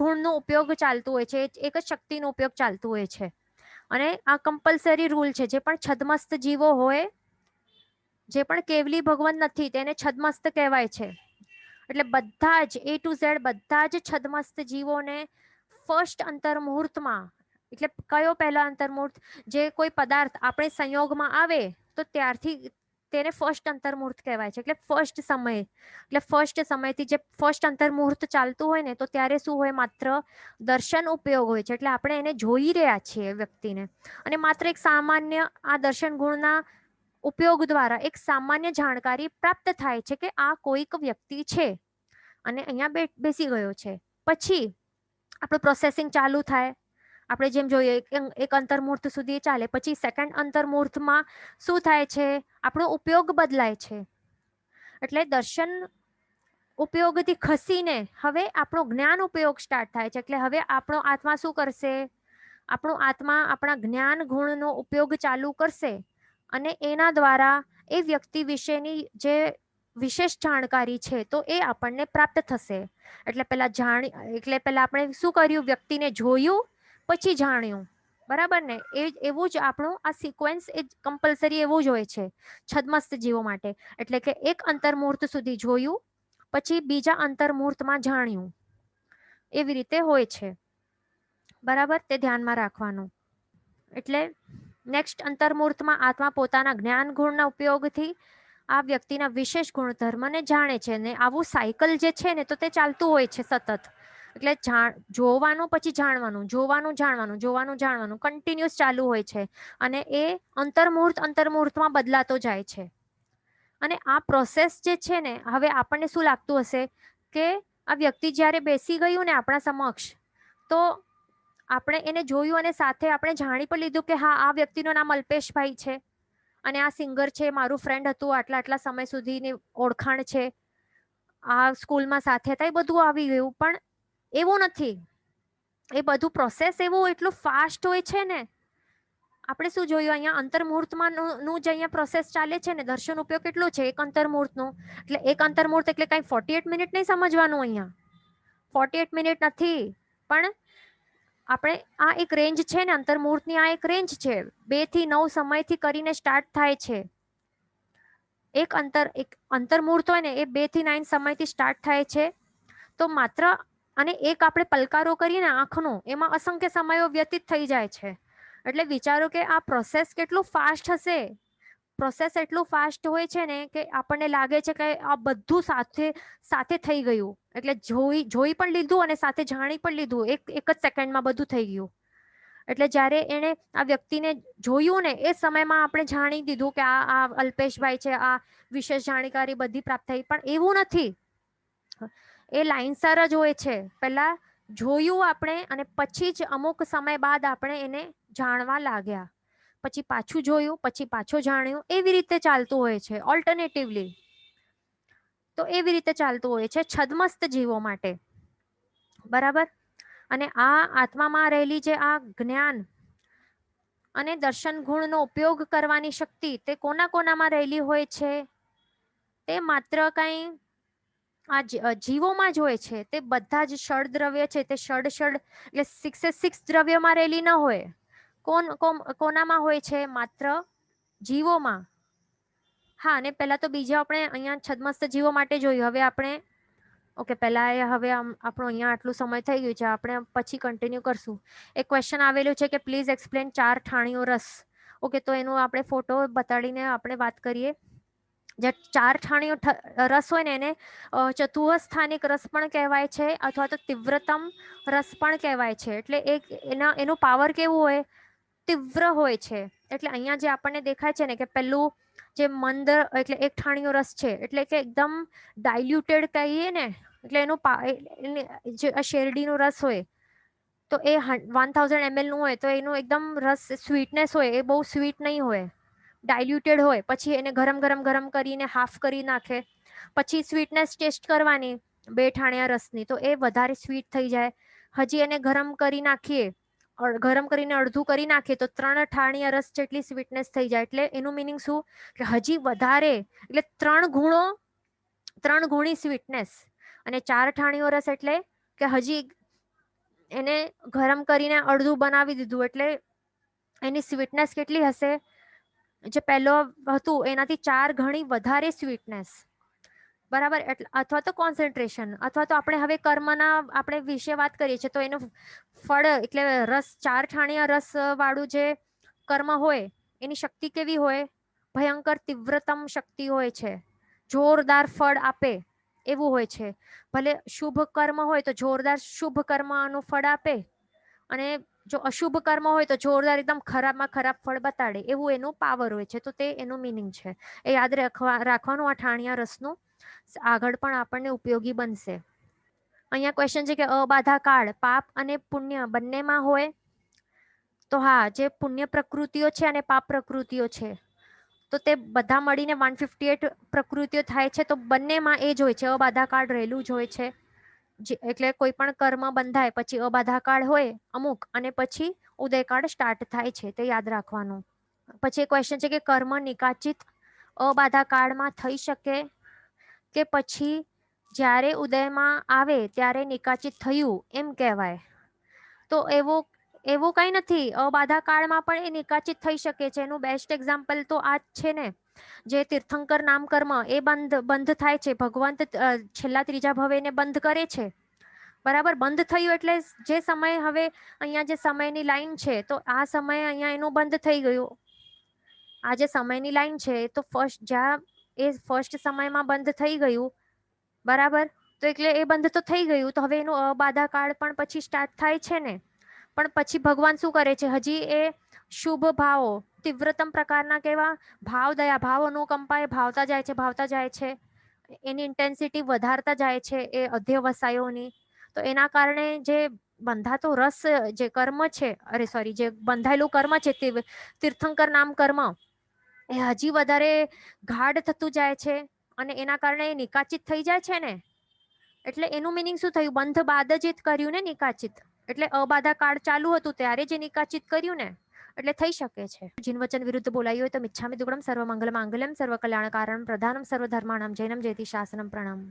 ગુણનો ઉપયોગ ચાલતું હોય છે, એક જ શક્તિનો ઉપયોગ ચાલતું હોય છે. અને આ કમ્પલસરી રૂલ છે. જે પણ છદમસ્ત જીવો હોય, જે પણ કેવલી ભગવાન નથી, તેને છદમસ્ત કહેવાય છે. એટલે બધા જ A to Z બધા જ છદમસ્ત જીવોને ફર્સ્ટ અંતર મુહૂર્તમાં, એટલે કયો પહેલા અંતર મુહૂર્ત? જે કોઈ પદાર્થ આપણે સંયોગમાં આવે તો ત્યારથી તેને ફર્સ્ટ અંતર મુહૂર્ત કહેવાય છે. એટલે ફર્સ્ટ સમયથી જે ફર્સ્ટ અંતર મુહૂર્ત ચાલતું હોય ને, તો ત્યારે શું હોય? માત્ર દર્શન ઉપયોગ હોય છે. એટલે આપણે એને જોઈ રહ્યા છીએ વ્યક્તિને, અને માત્ર એક સામાન્ય આ દર્શન ગુણના ઉપયોગ દ્વારા એક સામાન્ય જાણકારી પ્રાપ્ત થાય છે કે આ કોઈક વ્યક્તિ છે અને અહીંયા બેસી ગયો છે. પછી આપણું પ્રોસેસિંગ ચાલુ થાય. આપણે જેમ જોઈએ એક અંતર્મુહૂર્ત સુધી ચાલે, પછી સેકન્ડ અંતર્મુહૂર્તમાં શું થાય છે? આપણો ઉપયોગ બદલાય છે. એટલે દર્શન ઉપયોગથી ખસીને હવે આપણો જ્ઞાન ઉપયોગ સ્ટાર્ટ થાય છે. એટલે હવે આપણો આત્મા શું કરશે? આપણો આત્મા આપણા જ્ઞાન ગુણનો ઉપયોગ ચાલુ કરશે અને એના દ્વારા એ વ્યક્તિ વિશેની જે વિશેષ જાણકારી છે તો એ આપણને પ્રાપ્ત થશે. એટલે પહેલા આપણે શું કર્યું? વ્યક્તિને જોયું, પછી જાણ્યું. બરાબર ને? એવું જ આપણું આ સિક્વન્સ એ કમ્પલસરી એવું જ હોય છે છદમસ્ત જીવો માટે. એટલે કે એક અંતર્મુહૂર્ત સુધી જોયું, પછી બીજા અંતર્મુહૂર્તમાં જાણ્યું. એવી રીતે હોય છે. બરાબર? તે ધ્યાનમાં રાખવાનું. એટલે નેક્સ્ટ અંતર્મુહૂર્તમાં આત્મા પોતાના જ્ઞાન ગુણના ઉપયોગથી આ વ્યક્તિના વિશેષ ગુણધર્મને જાણે છે. ને આવું સાયકલ જે છે ને, તો તે ચાલતું હોય છે સતત. એટલે જોવાનું, પછી જાણવાનું કન્ટિન્યુઅસ ચાલુ હોય છે. અને એ અંતર્મુહૂર્તમાં બદલાતો જાય છે. અને આ પ્રોસેસ જે છે ને, હવે આપણને શું લાગતું હશે કે આ વ્યક્તિ જ્યારે બેસી ગયું ને આપણા સમક્ષ, તો આપણે એને જોયું અને સાથે આપણે જાણી પણ લીધું કે હા, આ વ્યક્તિનું નામ અલ્પેશભાઈ છે અને આ સિંગર છે, મારું ફ્રેન્ડ હતું, આટલા સમય સુધીની ઓળખાણ છે, આ સ્કૂલમાં સાથે હતા, એ બધું આવી ગયું. પણ એવું નથી. એ બધું પ્રોસેસ એવું એટલું ફાસ્ટ હોય છે ને. આપણે શું જોયું અહીંયા અંતર્મુહૂર્તમાં નું જે અહીંયા પ્રોસેસ ચાલે છે ને, દર્શન ઉપયોગ કેટલો છે એક અંતર્મુહૂર્તનો. એટલે એક અંતર્મુહૂર્ત એટલે કઈ 48 મિનિટ નહીં સમજવાનું અહીંયા. 48 મિનિટ નથી, પણ આપણે આ એક રેન્જ છે ને, અંતર્મુહૂર્તની આ એક રેન્જ છે. 2 થી 9 સમયથી કરીને સ્ટાર્ટ થાય છે. એક અંતર્મુહૂર્ત હોય ને એ 2 થી 9 સમયથી સ્ટાર્ટ થાય છે. તો માત્ર અને એક આપણે પલકારો કરીએ ને આંખનો, એમાં અસંખ્ય સમયો વ્યતીત થઈ જાય છે. એટલે વિચારો કે આ પ્રોસેસ કેટલું ફાસ્ટ હશે. પ્રોસેસ એટલું ફાસ્ટ હોય છે ને કે આપણને લાગે છે કે આ બધું સાથે થઈ ગયું. એટલે જોઈ પણ લીધું અને સાથે જાણી પણ લીધું. એક જ સેકન્ડમાં બધું થઈ ગયું. એટલે જ્યારે એને આ વ્યક્તિને જોયું ને એ સમયમાં આપણે જાણી દીધું કે આ અલ્પેશભાઈ છે, આ વિશેષ જાણકારી બધી પ્રાપ્ત થઈ. પણ એવું નથી, એ લાઈનસર જ હોય છે. પહેલા જોયું આપણે અને પછી જ અમુક સમય બાદ આપણે એને જાણવા લાગ્યા. પછી પાછું જોયું, પછી પાછું જાણ્યું. એવી રીતે ચાલતું હોય છે ઓલ્ટરનેટિવલી. તો એવી રીતે ચાલતું હોય છે છદ્મસ્ત જીવો માટે. બરાબર. અને આ આત્મામાં રહેલી જે આ જ્ઞાન અને દર્શન ગુણનો ઉપયોગ કરવાની શક્તિ તે કોનામાં રહેલી હોય છે? તે માત્ર કઈ આ જીવોમાં જ હોય છે. તે બધા જ ષડ દ્રવ્ય છે તે ષડ એટલે 6 દ્રવ્યોમાં રહેલી ન હોય. કોનામાં હોય છે? માત્ર જીવોમાં. હા, અને પહેલા તો બીજા આપણે અહીંયા છદ્મસ્ત જીવો માટે જોયું. હવે આપણે ઓકે, પહેલા હવે આપણો અહીંયા આટલું સમય થઈ ગયું છે, આપણે પછી કન્ટિન્યુ કરશું. એક ક્વેશ્ચન આવેલું છે કે પ્લીઝ એક્સપ્લેન 4 ઠાણીઓ રસ. ઓકે, તો એનો આપણે ફોટો બતાડીને આપણે વાત કરીએ. જે 4 ઠાણીઓ રસ હોય ને એને ચતુઃસ્થાનિક રસ પણ કહેવાય છે, અથવા તો તીવ્રતમ રસ પણ કહેવાય છે. એટલે એનો પાવર કેવું હોય? તીવ્ર હોય છે. એટલે અહીંયા જે આપણને દેખાય છે ને કે પેલું જે મંદ એટલે 1 ઠાણીઓ રસ છે, એટલે કે એકદમ ડાયલ્યુટેડ કહીએ ને. એટલે જે શેરડીનો રસ હોય તો એ 1000 ml નું હોય તો એનું એકદમ રસ સ્વીટનેસ હોય એ બહુ સ્વીટ નહીં હોય, ડાયલ્યુટેડ હોય. પછી એને ગરમ કરીને હાફ કરી નાખે. પછી સ્વીટનેસ ટેસ્ટ કરવાની 2 ઠાણિયા રસની, તો એ વધારે સ્વીટ થઈ જાય. હજી એને ગરમ કરી નાખીએ, ગરમ કરીને અડધું કરી નાખીએ તો 3 ઠાણિયા રસ જેટલી સ્વીટનેસ થઈ જાય. એટલે એનું મિનિંગ શું કે હજી વધારે, એટલે 3 ગુણી સ્વીટનેસ. અને 4 ઠાણીઓ રસ એટલે કે હજી એને ગરમ કરીને અડધું બનાવી દીધું. એટલે એની સ્વીટનેસ કેટલી હશે? જે પહેલો હતું એનાથી 4 ગણી વધારે સ્વીટનેસ. બરાબર. અથવા તો કોન્સન્ટ્રેશન, અથવા તો આપણે હવે કર્મના આપણે વિશે વાત કરીએ છીએ તો એનું ફળ એટલે રસ 4 ઠાણીયા રસ વાળું જે કર્મ હોય એની શક્તિ કેવી હોય? ભયંકર તીવ્રતમ શક્તિ હોય છે. જોરદાર ફળ આપે એવું હોય છે. ભલે શુભ કર્મ હોય તો જોરદાર શુભ કર્મનું ફળ આપે, અને જો અશુભ કર્મ હોય તો જોરદાર એકદમ ખરાબમાં ખરાબ ફળ બતાડે. એવું એનું પાવર હોય છે. તો તે એનું મિનિંગ છે. એ યાદ રાખવાનું આ ઠાણિયા રસનું. આગળ પણ આપણને ઉપયોગી બનશે. અહીંયા ક્વેશ્ચન છે કે અબાધા કાળ પાપ અને પુણ્ય બંનેમાં હોય? તો હા, જે પુણ્ય પ્રકૃતિઓ છે અને પાપ પ્રકૃતિઓ છે તો તે બધા મળીને 158 પ્રકૃતિઓ થાય છે. તો બંનેમાં એ જ હોય છે, અબાધા કાળ રહેલું જ હોય છે. એટલે કોઈ પણ કર્મ બંધાય પછી અબાધા કાળ હોય અમુક, અને પછી ઉદયકાળ સ્ટાર્ટ થાય છે. તે યાદ રાખવાનું. પછી ક્વેશ્ચન છે કે કર્મ નિકાચિત અબાધા કાળમાં થઈ શકે કે પછી જ્યારે ઉદયમાં આવે ત્યારે નિકાચિત થયું એમ કહેવાય? તો એવું કંઈ નથી. અબાધા કાળમાં પણ એ નિકાચિત થઈ શકે છે. એનું બેસ્ટ એક્ઝામ્પલ તો આ જ છે ને, જે તીર્થંકર નામ કર્મ એ બંધ થાય છે. ભગવંત છેલ્લા 3જા ભવે એને બંધ કરે છે. બરાબર. બંધ થયું એટલે જે સમય, હવે અહીંયા જે સમયની લાઈન છે તો આ સમય અહીંયા એનું બંધ થઈ ગયું. આ જે સમયની લાઈન છે તો જ્યાં એ ફર્સ્ટ સમયમાં બંધ થઈ ગયું. બરાબર. તો એટલે એ બંધ તો થઈ ગયું. તો હવે એનું અબાધા કાળ પણ પછી સ્ટાર્ટ થાય છે ને. પણ પછી ભગવાન શું કરે છે? હજી એ શુભ ભાવો તીવ્રતમ પ્રકારના કેવા ભાવ, દયા ભાવ, અનુકંપા એ ભાવતા જાય છે. એની ઇન્ટેન્સિટી વધારતા જાય છે એ અધ્યવસાયોની. તો એના કારણે જે બંધાતો રસ, જે કર્મ છે, જે બંધાયેલું કર્મ છે તીર્થંકર નામ કર્મ, એ હજી વધારે ગાઢ થતું જાય છે. અને એના કારણે નિકાચિત થઈ જાય છે ને. એટલે એનું મિનિંગ શું થયું? બંધ બાદ જ કર્યું ને નિકાચિત. એટલે અબાધા કાળ ચાલુ હતું ત્યારે જે નિકાચિત કર્યું ને, એટલે થઈ શકે છે. જીન વચન વિરુદ્ધ બોલાયું હોય તો મિચ્છામિ દુક્કડમ સર્વ મંગલ માંગલ્યમ સર્વ કલ્યાણ કારણ પ્રધાનમ સર્વ ધર્માણમ જૈનમ જયતિ શાસનમ પ્રણામ.